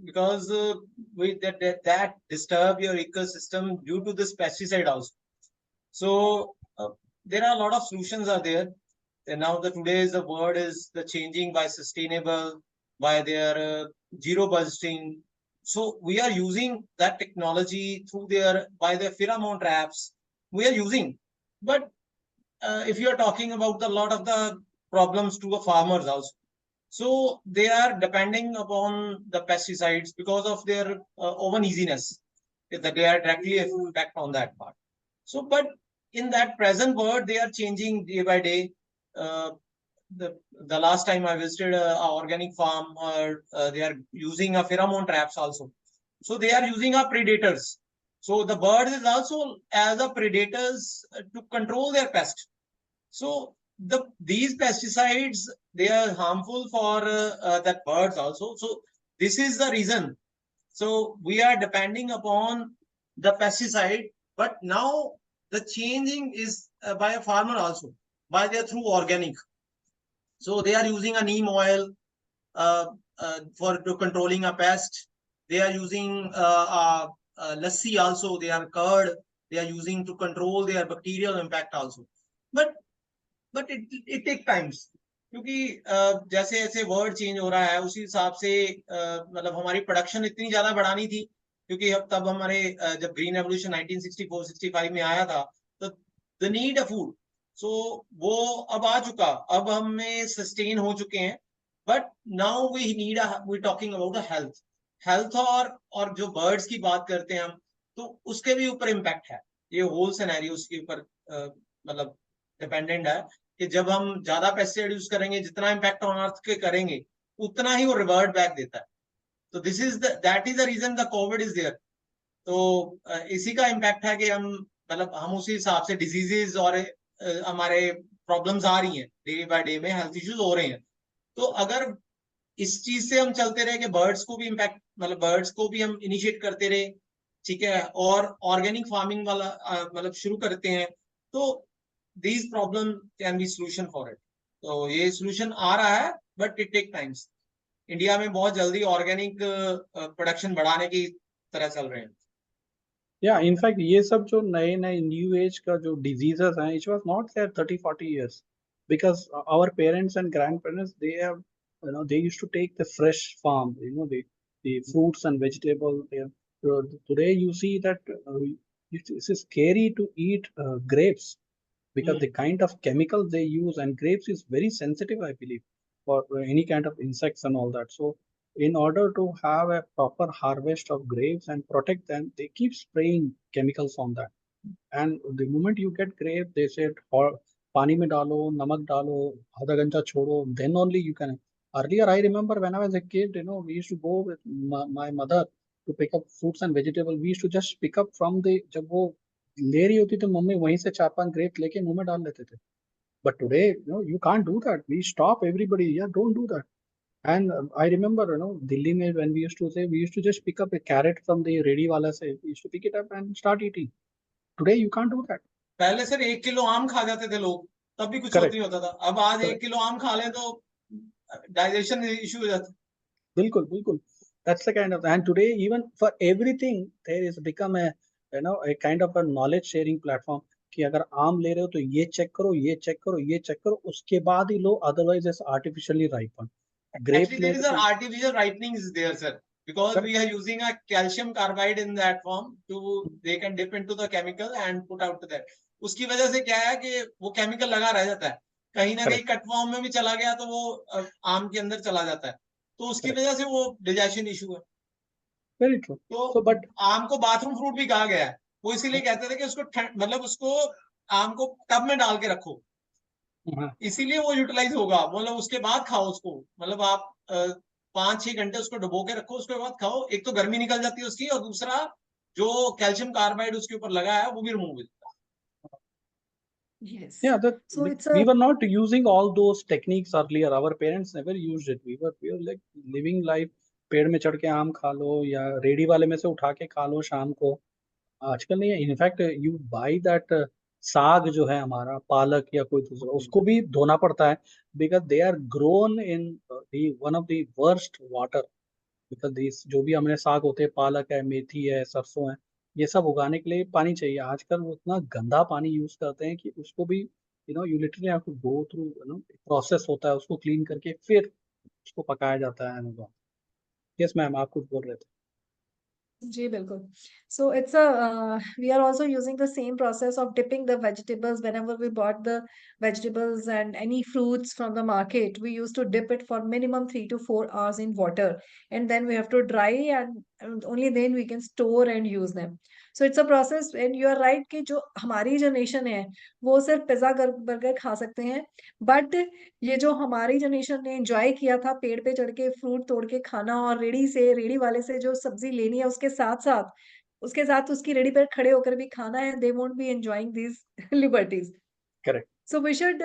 B: Because that disturb your ecosystem due to this pesticide also. So there are a lot of solutions are there. And now today's the word is the changing by sustainable, by their zero budgeting. So we are using that technology through by their pheromone traps. We are using, but if you are talking about a lot of the problems to the farmers also. So they are depending upon the pesticides because of their oven easiness, that they are directly impact on that part. So, but in that present world, they are changing day by day. Uh, the last time I visited a organic farm, they are using a pheromone traps also. So they are using a predators. So the bird is also as a predators to control their pest. So these pesticides, they are harmful for that birds also. So this is the reason. So we are depending upon the pesticide, but now the changing is by a farmer also, by their through organic. So they are using a neem oil uh, for controlling a pest. They are using lassi also. They are curd. They are using to control their bacterial impact also. But it take times, क्योंकि जैसे जैसे word change हो रहा है उसी हिसाब से मतलब हमारी प्रोडक्शन इतनी ज्यादा बढ़ानी थी, क्योंकि अब तब हमारे जब ग्रीन रेवोल्यूशन 1964-65 में आया था, तो द नीड अ फूड, सो वो अब आ चुका, अब हमें सस्टेन हो चुके हैं, but now we need we talking about a health health और जो बर्ड्स की बात करते हैं हम, तो उसके भी ऊपर इम्पैक्ट है, ये होल सिनेरियो उसके ऊपर मतलब डिपेंडेंट है कि जब हम ज्यादा पेस्टिसाइड यूज करेंगे, जितना इम्पैक्ट ऑन अर्थ के करेंगे, उतना ही वो रिवर्ट बैक देता है. तो this is that is the reason the covid is there. तो इसी का इम्पैक्ट है कि हम मतलब हम उसी हिसाब से डिजीजेस और हमारे प्रॉब्लम्स आ रही हैं, डे बाय डे में हेल्थ इश्यूज हो रहे हैं. तो अगर इस चीज से हम चलते रहे कि बर्ड्स को भी इम्पैक्ट, मतलब बर्ड्स को भी हम इनिशिएट करते रहे, ठीक है, और ऑर्गेनिक फार्मिंग वाला मतलब शुरू करते हैं, तो these problem can be solution for it. तो ये solution आ रहा है, but it take times. India में बहुत जल्दी ऑर्गेनिक प्रोडक्शन बढ़ाने की तरह चल रहे हैं.
C: या इनफैक्ट ये सब जो नए नए न्यू एज का जो डिजीजेस हैं, it was not there 30-40 years. because our parents and grandparents, they have, they used to take the fresh farm, the fruits and vegetables. Today you see that it's scary to eat grapes because the kind of chemicals they use, and grapes is very sensitive, I believe, for any kind of insects and all that. So in order to have a proper harvest of grapes and protect them, they keep spraying chemicals on that. And the moment you get grape, they said, or pani mein dalo, namak dalo, आधा घंटा छोड़ो, then only you can. Earlier, I remember when I was a kid, we used to go with my mother to pick up fruits and vegetables. We used to just pick up from the, जब वो ले रही होती तो mummy वहीं से 4-5 grep लेके मुंह में डाल लेते थे. But today, you can't do that. We stop everybody. Yeah, don't do that. And I remember, Delhi mein, when we used to say, we used to just pick up a carrot from the ready wala se. We used to pick it up and start eating. Today, you can't do that.
B: पहले sir 1 kilo आम खा जाते थे लोग, तब भी कुछ
C: Correct.
B: नहीं होता था. अब आज
C: Correct.
B: 1 किलो आम खा लें तो डाइजेशन इश्यू हो जाता है.
C: बिल्कुल बिल्कुल. That's the kind of, and today even for everything there is become a a kind of a knowledge sharing platform कि अगर आम ले रहे हो तो ये चेक करो, ये चेक करो, ये चेक करो, उसके बाद ही लो, otherwise it's artificially ripened. Grapes
B: Actually,
C: ले
B: there is
C: रहे
B: an
C: हो
B: artificial ripening is there, sir, because
C: correct.
B: we are using a calcium carbide in that form to they can dip into the chemical and put out to that. उसकी वजह से क्या है कि वो chemical लगा रह जाता है, कहीं ना कहीं
C: Correct.
B: कट फॉर्म में भी चला गया तो वो आम के अंदर चला जाता है, तो उसकी
C: Correct.
B: वजह से वो डाइजेशन इशू है.
C: Very true.
B: तो
C: So but
B: आम को बाथरूम फ्रूट भी कहा गया है. वो इसीलिए कहते थे कि उसको मतलब उसको आम को टब में डाल के रखो, इसीलिए वो यूटिलाइज होगा. मतलब उसके बाद खाओ उसको, मतलब आप 5-6 घंटे उसको डुबो के रखो, उसके बाद खाओ. एक तो गर्मी निकल जाती है उसकी, और दूसरा जो कैल्शियम कार्बाइड उसके ऊपर लगा है वो भी रिमूव हो जाता है.
A: Yes.
C: yeah, that
A: So it's
C: we
A: a
C: were not using all those techniques earlier. Our parents never used it. We were like living life. पेड़ में चढ़ के आम खा लो या रेडी वाले में से उठा के खा लो शाम को. आजकल नहीं है. इनफैक्ट यू बाई दैट साग जो है हमारा, पालक या कोई दूसरा, उसको भी धोना पड़ता है because they are grown in one of the worst water. Because this जो भी हमने साग होते हैं, पालक है, मेथी है, सरसों है, ये सब उगाने के लिए पानी चाहिए. आजकल वो इतना गंदा पानी यूज करते हैं कि उसको भी you literally have to go through process होता है, उसको क्लीन करके फिर उसको पकाया जाता है. यस मैम, आप कुछ बोल रहे थे.
A: जी बिल्कुल. So it's a we are also using the same process of dipping the vegetables whenever we bought the vegetables and any fruits from the market. We used to dip it for minimum 3 to 4 hours in water, and then we have to dry, and only then we can store and use them. So it's a process, and you are right कि जो हमारी generation है वो सिर्फ pizza burger खा सकते हैं, but ये जो हमारी जनरेशन ने एंजॉय किया था पेड़ पे चढ़ के फ्रूट तोड़ के खाना और रेडी वाले से जो सब्जी लेनी है उसके साथ उसकी रेडी पर खड़े होकर भी खाना है, they won't be enjoying these liberties.
C: Correct.
A: So we should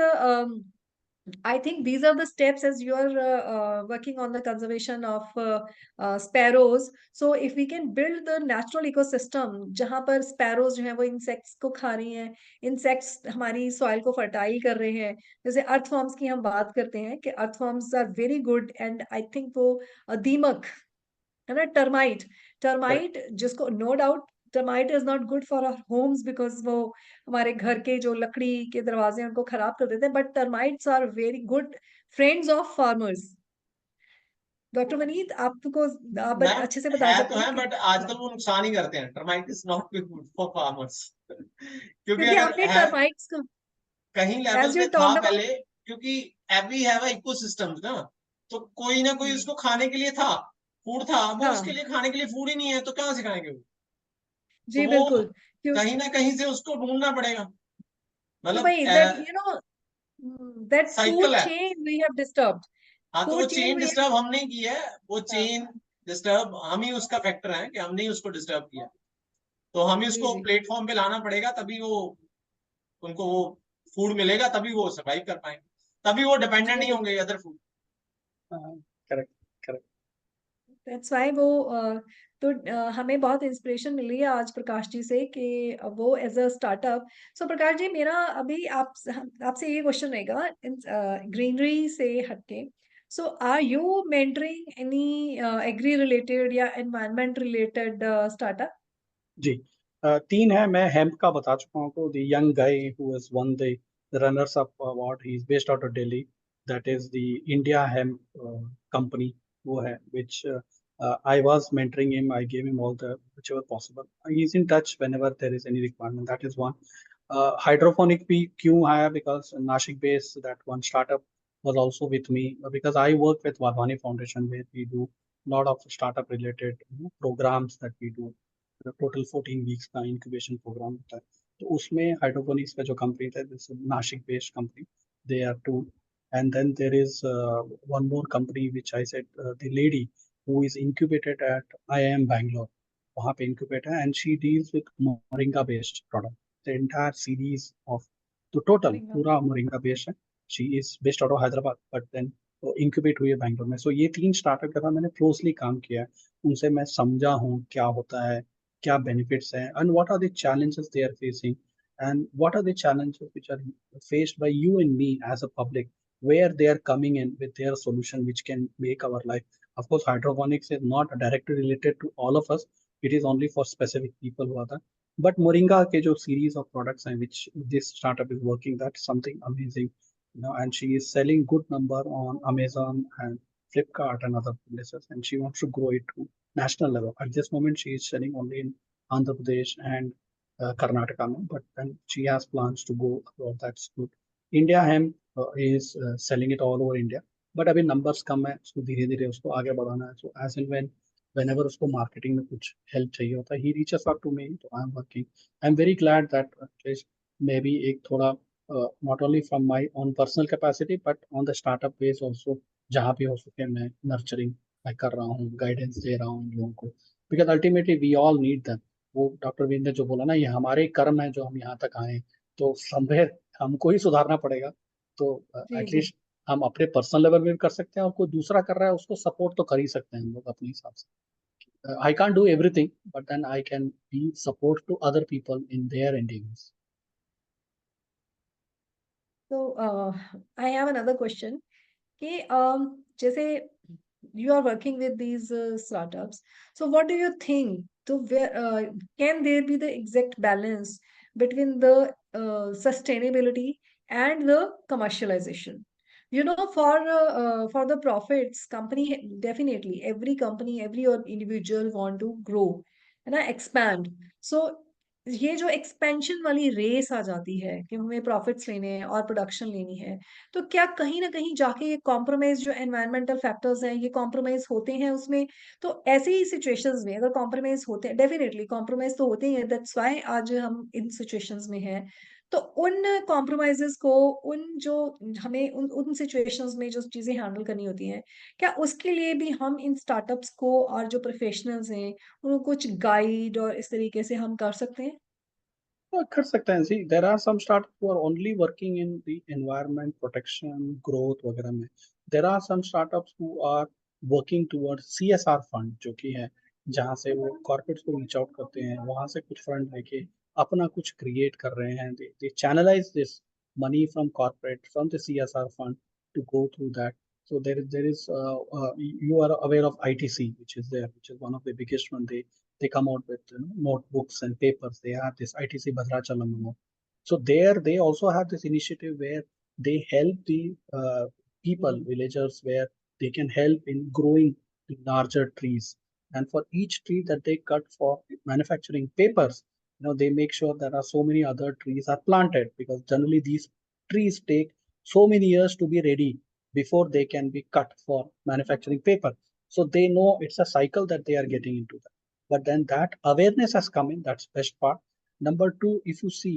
A: I think these are the steps as you are working on the conservation of sparrows. So if we can build the natural ecosystem जहाँ पर sparrows जो है वो insects को खा रही हैं, insects हमारी soil को fertile कर रहे हैं. जैसे earthworms की हम बात करते हैं कि earthworms are very good, and I think वो दीमक है ना, टर्माइट जिसको no doubt termite is not good for our homes because वो हमारे घर के जो लकड़ी के दरवाजे हैं उनको खराब कर देते हैं, but termites are very good friends of farmers. Doctor Vaneet आपको आप
B: मैम
A: अच्छे से बता
B: है
A: सकते
B: तो
A: हैं
B: है,
A: कि
B: बट आजकल वो नुकसान ही करते हैं. Termite is not good for farmers. क्योंकि
A: क्योंकि
B: अगर
A: आपने
B: है
A: टर्माइट्स को
B: कहीं लेवल
A: एज यू
B: पे था
A: टॉक्ड अबाउट.
B: पहले, क्योंकि एवरी हैव इकोसिस्टम्स ना, तो कोई ना कोई उसको खाने के लिए था, फूड था. वो उसके
A: हाँ
B: लिए खाने के लिए फूड ही नहीं है तो कहाँ से खाएंगे वो? तो
A: जी
B: वो
A: बिल्कुल. क्यों?
B: कहीं ना कहीं से उसको ढूंढना पड़ेगा.
A: तो
B: मतलब
A: भाई that you know that
B: cycle
A: food
B: है.
A: Chain we have disturbed.
B: हाँ, तो वो
A: food chain
B: chain
A: we
B: disturb हम नहीं की है. वो
A: हैव.
B: चेन डिस्टर्ब हम ही उसका फैक्टर है कि हमने ही उसको डिस्टर्ब किया. तो हम ही
A: जी
B: उसको
A: जी
B: प्लेटफॉर्म पे लाना पड़ेगा, तभी वो उनको वो फूड मिलेगा, तभी वो सर्वाइव कर पाएंगे, तभी वो डिपेंडेंट
A: जी
B: नहीं होंगे other food.
C: Correct. Correct.
A: That's why वो तो हमें बहुत इंस्पिरेशन मिली है आज प्रकाश जी से कि वो एज अ स्टार्टअप. सो प्रकाश जी मेरा अभी आपसे ये क्वेश्चन रहेगा ग्रीनरी से हटके. So are you mentoring any agri related या एनवायरमेंट रिलेटेड स्टार्टअप?
C: जी. 3 है. मैं हेम्प का बता चुका हूँ आपको. The young guy who has won the runners up award. He's based out of Delhi. That is the India Hemp company, which I was mentoring him. I gave him all the whichever possible. He's in touch whenever there is any requirement. That is one. Hydroponic भी क्यों आया? Because Nashik based that one startup was also with me, because I work with Wadhwani Foundation where we do a lot of startup related programs that we do. Total 14 weeks का incubation program होता है, तो उसमें hydroponics का जो company था, this Nashik based company, they are two. And then there is one more company which I said, the lady who is incubated at IIM Bangalore, वहाँ पे incubate है, and she deals with moringa based product, the entire series of, तो total
A: Moringa.
C: पूरा moringa based है. She is based out of Hyderabad, but then incubate हुई है बैंगलोर में. सो ये 3 स्टार्टअप के साथ मैंने क्लोजली काम किया है, उनसे मैं समझा हूँ क्या होता है, क्या बेनिफिट्स हैं, and what are the challenges they are facing, and what are the challenges which are faced by you and me as a public, where they are coming in with their solution which can make our life. Of course, hydroponics is not directly related to all of us. It is only for specific people who are there. But Moringa के जो series of products हैं which this startup is working, that's something amazing. And she is selling good number on Amazon and Flipkart and other places, and she wants to grow it to national level. At this moment, she is selling only in Andhra Pradesh and Karnataka, but then she has plans to go abroad. That's good. India Hemp is selling it all over India, but अभी numbers कम है, उसको धीरे धीरे उसको आगे बढ़ाना है. So as and whenever उसको marketing में कुछ help चाहिए होता है, he reaches out to me. So I'm working. I'm very glad that at least maybe एक थोड़ा not only from my own personal capacity but on the startup base also, जहाँ भी हो सके मैं nurturing मैं कर रहा हूँ, guidance दे रहा हूँ लोगों को, because ultimately we all need them. वो डॉक्टर वीर ने जो बोला ना, ये हमारे कर्म है जो हम यहाँ तक आए, तो समवेयर हमको ही सुधारना पड़ेगा. तो
A: जी जी.
C: एटलीस्ट हम अपने पर्सनल लेवल में भी कर सकते हैं, और कोई दूसरा कर रहा है उसको सपोर्ट तो कर ही सकते हैं हम लोग अपने हिसाब से. I can't do everything, but then I can be support to other people in their endings.
A: So I have another question. कि जैसे you are working with these startups, so what do you think, so where can there be the exact balance between the sustainability and the commercialization? For the profits, company, definitely every company, every individual want to grow and expand. So ये जो expansion वाली race आ जाती है कि हमें profits लेने हैं और प्रोडक्शन लेनी है, तो क्या कहीं ना कहीं जाके ये कॉम्प्रोमाइज, जो एनवायरमेंटल फैक्टर्स हैं, ये कॉम्प्रोमाइज होते हैं उसमें? तो ऐसे ही सिचुएशंस में अगर कॉम्प्रोमाइज होते हैं, डेफिनेटली कॉम्प्रोमाइज तो होते ही हैं, दैट्स व्हाई आज हम इन सिचुएशंस में हैं. तो उन कॉम्प्रोमाइजेस को, उन जो हमें उन उन सिचुएशंस में जो चीजें हैंडल करनी होती हैं, क्या उसके लिए भी हम इन स्टार्टअप्स को और जो प्रोफेशनल्स हैं उनको कुछ गाइड और इस तरीके से हम कर सकते हैं?
C: कर सकते हैं. See there are some startup who are only working in the environment protection growth वगैरह में. There are some startups who are working towards CSR fund, जो कि है जहाँ से वो कॉर्पोरेट्स को रीच आउट करते हैं, वहां से कुछ फंड लेके अपना कुछ क्रिएट कर रहे हैं. They channelise this money from corporate from the CSR fund to go through that. So there is you are aware of ITC, which is there, which is one of the biggest one. They come out with notebooks and papers. They have this ITC Bhadrachalam. So there they also have this initiative where they help the people, villagers, where they can help in growing larger trees. And for each tree that they cut for manufacturing papers, they make sure there are so many other trees are planted, because generally these trees take so many years to be ready before they can be cut for manufacturing paper. So they know it's a cycle that they are getting into that. But then that awareness has come in. That's best part. Number two, if you see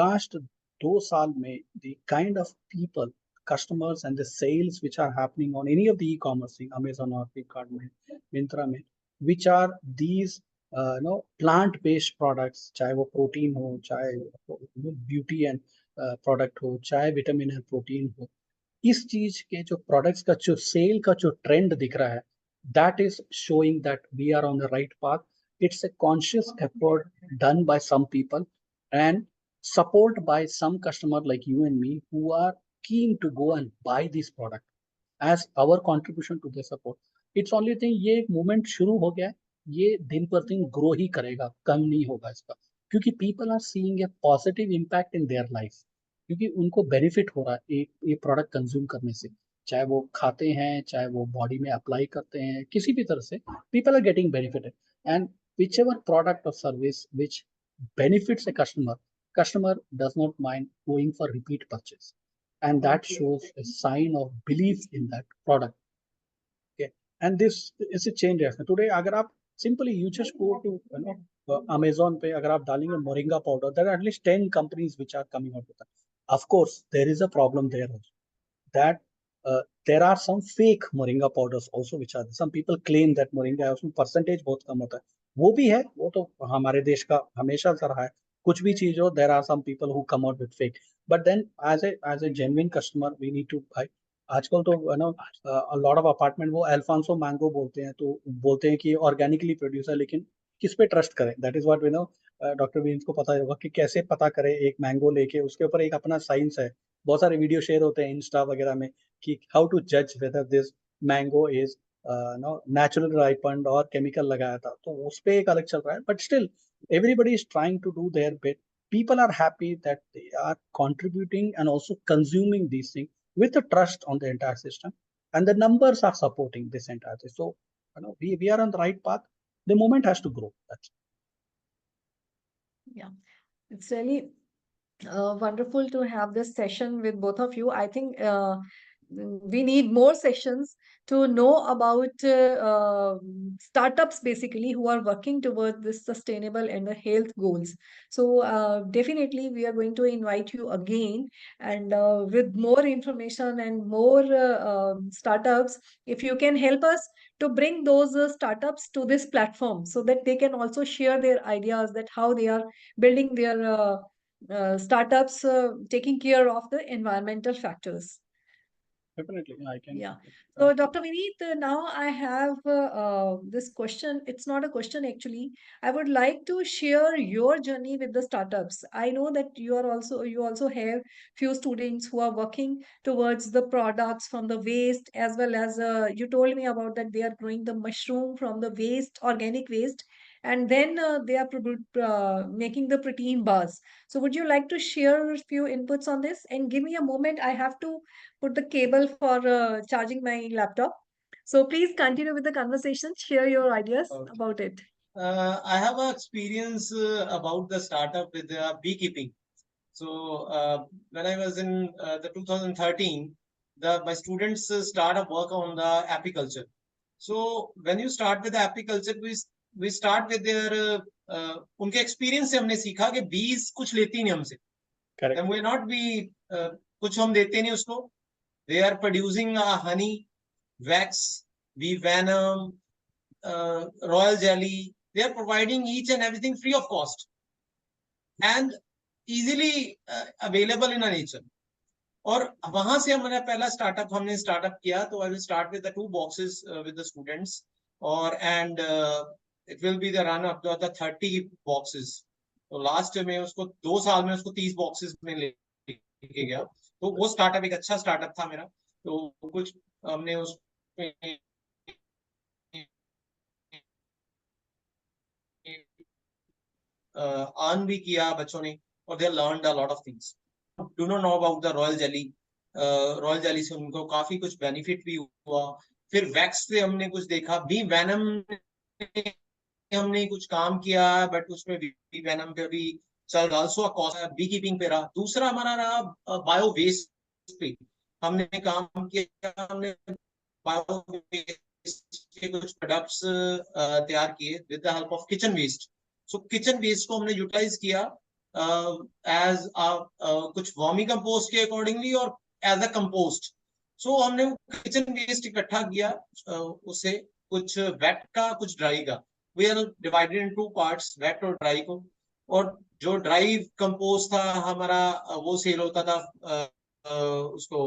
C: last 2 साल में the kind of people, customers and the sales which are happening on any of the e-commerce thing, Amazon or Flipkart में, Myntra में, which are these plant-based products, चाहे वो protein हो, चाहे beauty and product हो, चाहे vitamin and protein हो, इस चीज के जो प्रोडक्ट्स का जो सेल का जो ट्रेंड दिख रहा है, that is showing that we are on the right path. It's a conscious effort done by some people and support by some customer like you and me who are keen to go and buy this product as our contribution to the support. It's only thing, ये एक movement शुरू हो गया है, ये दिन पर दिन ग्रो ही करेगा, कम नहीं होगा इसका, क्योंकि people are seeing a positive impact in their life. क्योंकि उनको बेनिफिट हो रहा है एक प्रोडक्ट कंज्यूम करने से, चाहे वो खाते हैं, चाहे वो बॉडी में अप्लाई करते हैं, किसी भी तरह से people are getting benefit. And whichever product or service which benefits a customer does not mind going for repeat purchase, and that shows a sign of belief in that product. Okay, and this is a change today. अगर आप simply you just go to Amazon पे, अगर आप डालेंगे moringa powder, there are at least 10 companies which are coming out with that. Of course there is a problem there also, that there are some fake moringa powders also which are, some people claim that moringa है उसमें percentage बहुत कम होता है, वो भी है, वो तो हमारे देश का हमेशा से रहा है, कुछ भी चीज हो there are some people who come out with fake, but then as a genuine customer we need to buy. आजकल तो लॉट ऑफ अपार्टमेंट वो अल्फांसो मैंगो बोलते हैं, तो बोलते हैं कि ऑर्गेनिकली प्रोड्यूस है, लेकिन किस पे ट्रस्ट करें, that is what we know. Doctor beans को पता होगा कि कैसे पता करें एक मैंगो लेके, उसके ऊपर एक अपना साइंस है, बहुत सारे वीडियो शेयर होते हैं इंस्टा वगैरह में कि हाउ टू जज whether this mango is no natural ripened और केमिकल लगाया था, तो उस पे एक अलग चल रहा है, but still everybody is trying to do their bit. People are happy that they are contributing and also consuming these things with the trust on the entire system, and the numbers are supporting this entire thing. So we are on the right path. The movement has to grow. That's
A: Yeah, it's really wonderful to have this session with both of you. I think we need more sessions to know about startups basically who are working towards this sustainable and the health goals. So definitely we are going to invite you again, and with more information and more startups, if you can help us to bring those startups to this platform so that they can also share their ideas, that how they are building their startups taking care of the environmental factors.
C: definitely I can.
A: Yeah. So, Dr. Vineet, now I have this question. It's not a question actually. I would like to share your journey with the startups. I know that you also have few students who are working towards the products from the waste, as well as you told me about that they are growing the mushroom from the waste, organic waste, and then they are making the protein bars. So, would you like to share a few inputs on this? And give me a moment. I have to put the cable for charging my laptop. So please continue with the conversation. Share your ideas about it.
B: I have an experience about the startup with beekeeping. So when I was in the 2013, my students start a work on the apiculture. So when you start with the apiculture, we start with their उनके experience से हमने सीखा कि bees कुछ लेती नहीं हमसे.
C: correct.
B: And we not be कुछ हम देते नहीं उसको. They are producing honey, wax, bee venom, royal jelly. They are providing each and everything free of cost and easily available in a nature. और वहां से हमारा पहला हमने स्टार्टअप किया, तो I will start with the 2 boxes with the students, और and it will be the run up to the 30 boxes. तो लास्ट में उसको 2 साल में उसको 30 boxes में लेके गया. तो वो स्टार्टअप एक अच्छा स्टार्टअप था मेरा. तो कुछ हमने उस अर्न भी किया बच्चों ने, और they learned a lot of things. Do not know about the royal jelly. Royal jelly से उनको काफी कुछ बेनिफिट भी हुआ. फिर वैक्स से हमने कुछ देखा. बी वेनम हमने कुछ काम किया, बट उसमें बी वेनम पे भी चल रहा. ऑल्सो बी कीपिंग पे रहा. दूसरा हमारा रहा बायो वेस्ट पे हमने काम किया. हमने बायो वेस्ट के कुछ प्रोडक्ट्स तैयार किए with the help of kitchen waste. So kitchen waste को हमने यूटिलाइज किया एज कुछ वर्मी कंपोस्ट के अकॉर्डिंगली और एज अ कंपोस्ट. सो हमने किचन वेस्ट इकट्ठा किया, उससे कुछ वेट का कुछ ड्राई का. We are divided in 2 parts, wet और ड्राई को. और जो ड्राई कंपोस्ट था हमारा वो सेल होता था उसको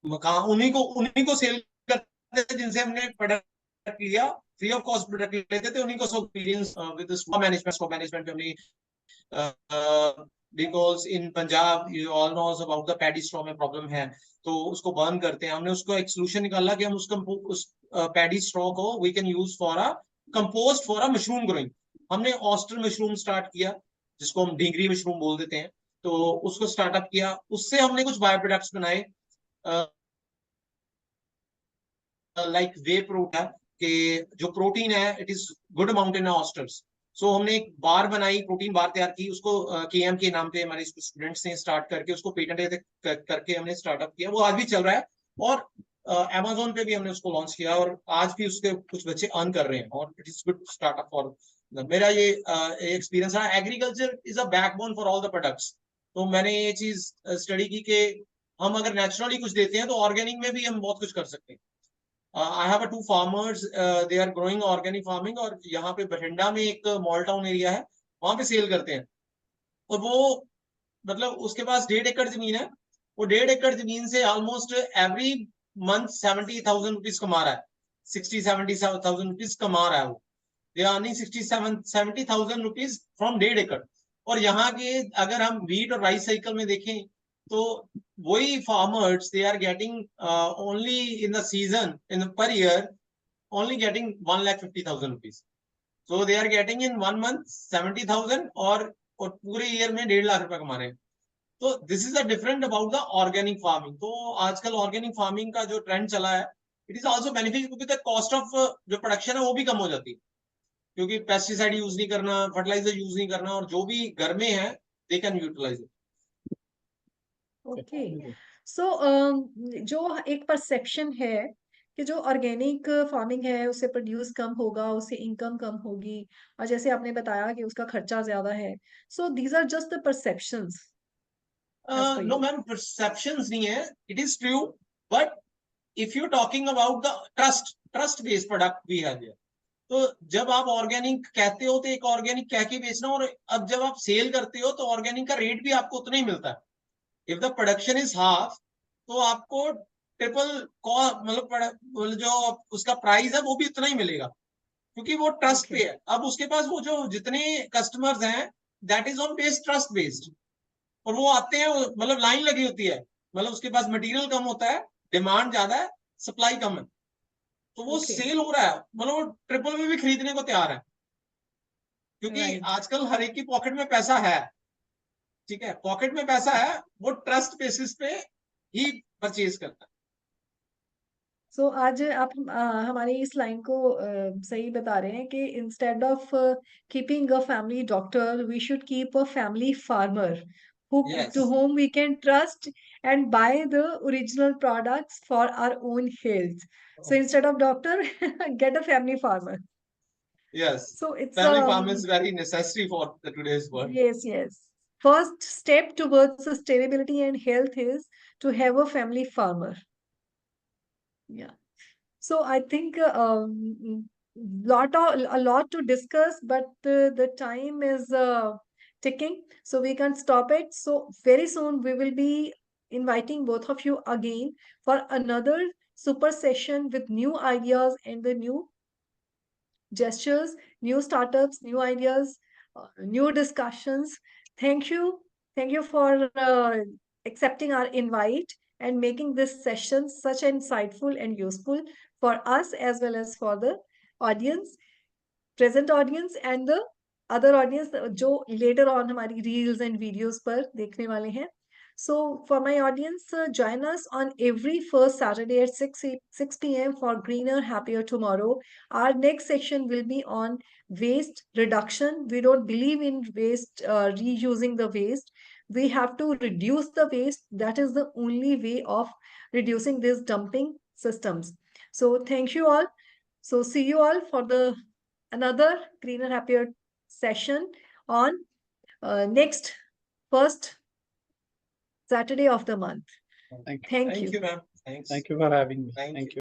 B: उन्हीं को सेल करते थे जिनसे हमने प्रोडक्ट लिया. फ्री ऑफ कॉस्ट प्रोडक्ट लेते थे उन्हीं को. सो एक्सपीरियंस विद मैनेजमेंट हमने because in Punjab you all knows about the paddy straw में प्रॉब्लम है, तो उसको बर्न करते हैं. हमने उसको एक सोल्यूशन निकाला कि हम उस पैडी स्ट्रॉ को we can use for a compost for a mushroom growing. हमने ऑस्टर मशरूम स्टार्ट किया, जिसको हम ढींगरी मशरूम बोल देते हैं, तो उसको स्टार्टअप किया। उससे हमने कुछ बायो प्रोडक्ट्स बनाए, लाइक वे प्रोटीन के जो प्रोटीन है it is good amount in oysters. So हमने एक बार बनाई, प्रोटीन बार तैयार की, उसको केएम के नाम पे हमारे स्टूडेंट्स ने स्टार्ट करके उसको पेटेंट करके हमने स्टार्टअप किया। वो आज भी चल रहा है और अमेजोन पे भी हमने उसको लॉन्च किया और आज भी उसके कुछ बच्चे अर्न कर रहे हैं और it is good startup for. मेरा ये एक्सपीरियंस रहा। Agriculture is a backbone for all the products. तो मैंने ये चीज स्टडी की कि हम अगर नेचुरली कुछ देते हैं तो ऑर्गेनिक में भी हम बहुत कुछ कर सकते हैं। I have two farmers, they are growing organic farming, और यहाँ पे बठिंडा में एक मॉल टाउन एरिया है, वहां पे सेल करते हैं। और वो मतलब उसके पास 1.5 एकड़ जमीन है। वो 1.5 एकड़ जमीन से ऑलमोस्ट एवरी मंथ 70,000 रुपीज कमा रहा है, 60-70,000 रुपीज कमा रहा है वो। They are earning 70,000 rupees from 1.5 acre. और यहाँ के अगर हम वीट और राइस साइकिल में देखें तो वही farmers they are getting only in the season in per year only getting 1,50,000 rupees. So they are getting in 1 month 70,000 और पूरे ईयर में 1.5 लाख रुपए कमा रहे हैं। तो this is a different about the organic farming. तो आजकल ऑर्गेनिक फार्मिंग का जो ट्रेंड चला है इट इज ऑल्सो बेनिफिशियल, क्योंकि द कॉस्ट ऑफ जो प्रोडक्शन है वो भी कम हो जाती है, क्योंकि पेस्टिसाइड यूज नहीं करना, फर्टिलाइजर यूज नहीं करना, और जो भी घर में है they can utilise it.
A: Okay. So जो एक परसेप्शन है कि जो ऑर्गेनिक फार्मिंग है उससे प्रोड्यूस कम होगा, उससे इनकम कम होगी, और जैसे आपने बताया कि उसका खर्चा ज्यादा है, so these are just the perceptions as per
B: no
A: you.
B: Ma'am, perceptions नहीं है, it is true, but if you talking about the trust based product we have here, तो जब आप ऑर्गेनिक कहते हो तो एक ऑर्गेनिक कह के बेचना, और अब जब आप सेल करते हो तो ऑर्गेनिक का रेट भी आपको उतना ही मिलता है। If the production is half तो आपको ट्रिपल मतलब जो उसका प्राइस है वो भी उतना ही मिलेगा, क्योंकि वो ट्रस्ट
A: Okay.
B: पे है। अब उसके पास वो जो जितने कस्टमर्स हैं that is on based trust based, और वो आते हैं, मतलब लाइन लगी होती है, मतलब उसके पास मटेरियल कम होता है, डिमांड ज्यादा है, सप्लाई कम है, तो वो
A: Okay.
B: सेल हो रहा है, मतलब वो ट्रिपल में भी खरीदने को तैयार है, क्योंकि
A: Right.
B: आजकल हर एक की पॉकेट में पैसा है। ठीक है, पॉकेट में पैसा है, वो ट्रस्ट बेसिस पे ही परचेज करता है।
A: सो आज आप हमारी इस लाइन को सही बता रहे हैं कि instead of keeping a family doctor V should keep a family farmer who
B: yes
A: to whom we can trust and buy the original products for our own health. So instead of doctor, get a family farmer.
B: Yes,
A: So it's
B: family farm is very necessary for the today's world.
A: yes, yes. First step towards sustainability and health is to have a family farmer. Yeah. So I think a lot to discuss, but the time is ticking, so we can't stop it. So very soon we will be inviting both of you again for another super session with new ideas and the new gestures, new startups, new ideas, new discussions. Thank you. Thank you for accepting our invite and making this session such insightful and useful for us as well as for the audience, present audience and the other audience जो later on हमारी reels and videos पर देखने वाले हैं. So for my audience, join us on every first Saturday at 6 p.m. for Greener, Happier Tomorrow. Our next section will be on waste reduction. We don't believe in waste, reusing the waste. We have to reduce the waste. That is the only way of reducing these dumping systems. So thank you all. So see you all for the another Greener, Happier session on next first Saturday of the month.
C: Thank you.
A: Thank
B: thank
A: you.
B: You ma'am, thanks,
C: Thank you for having me.
B: Thank
C: Thank
B: you.
C: you.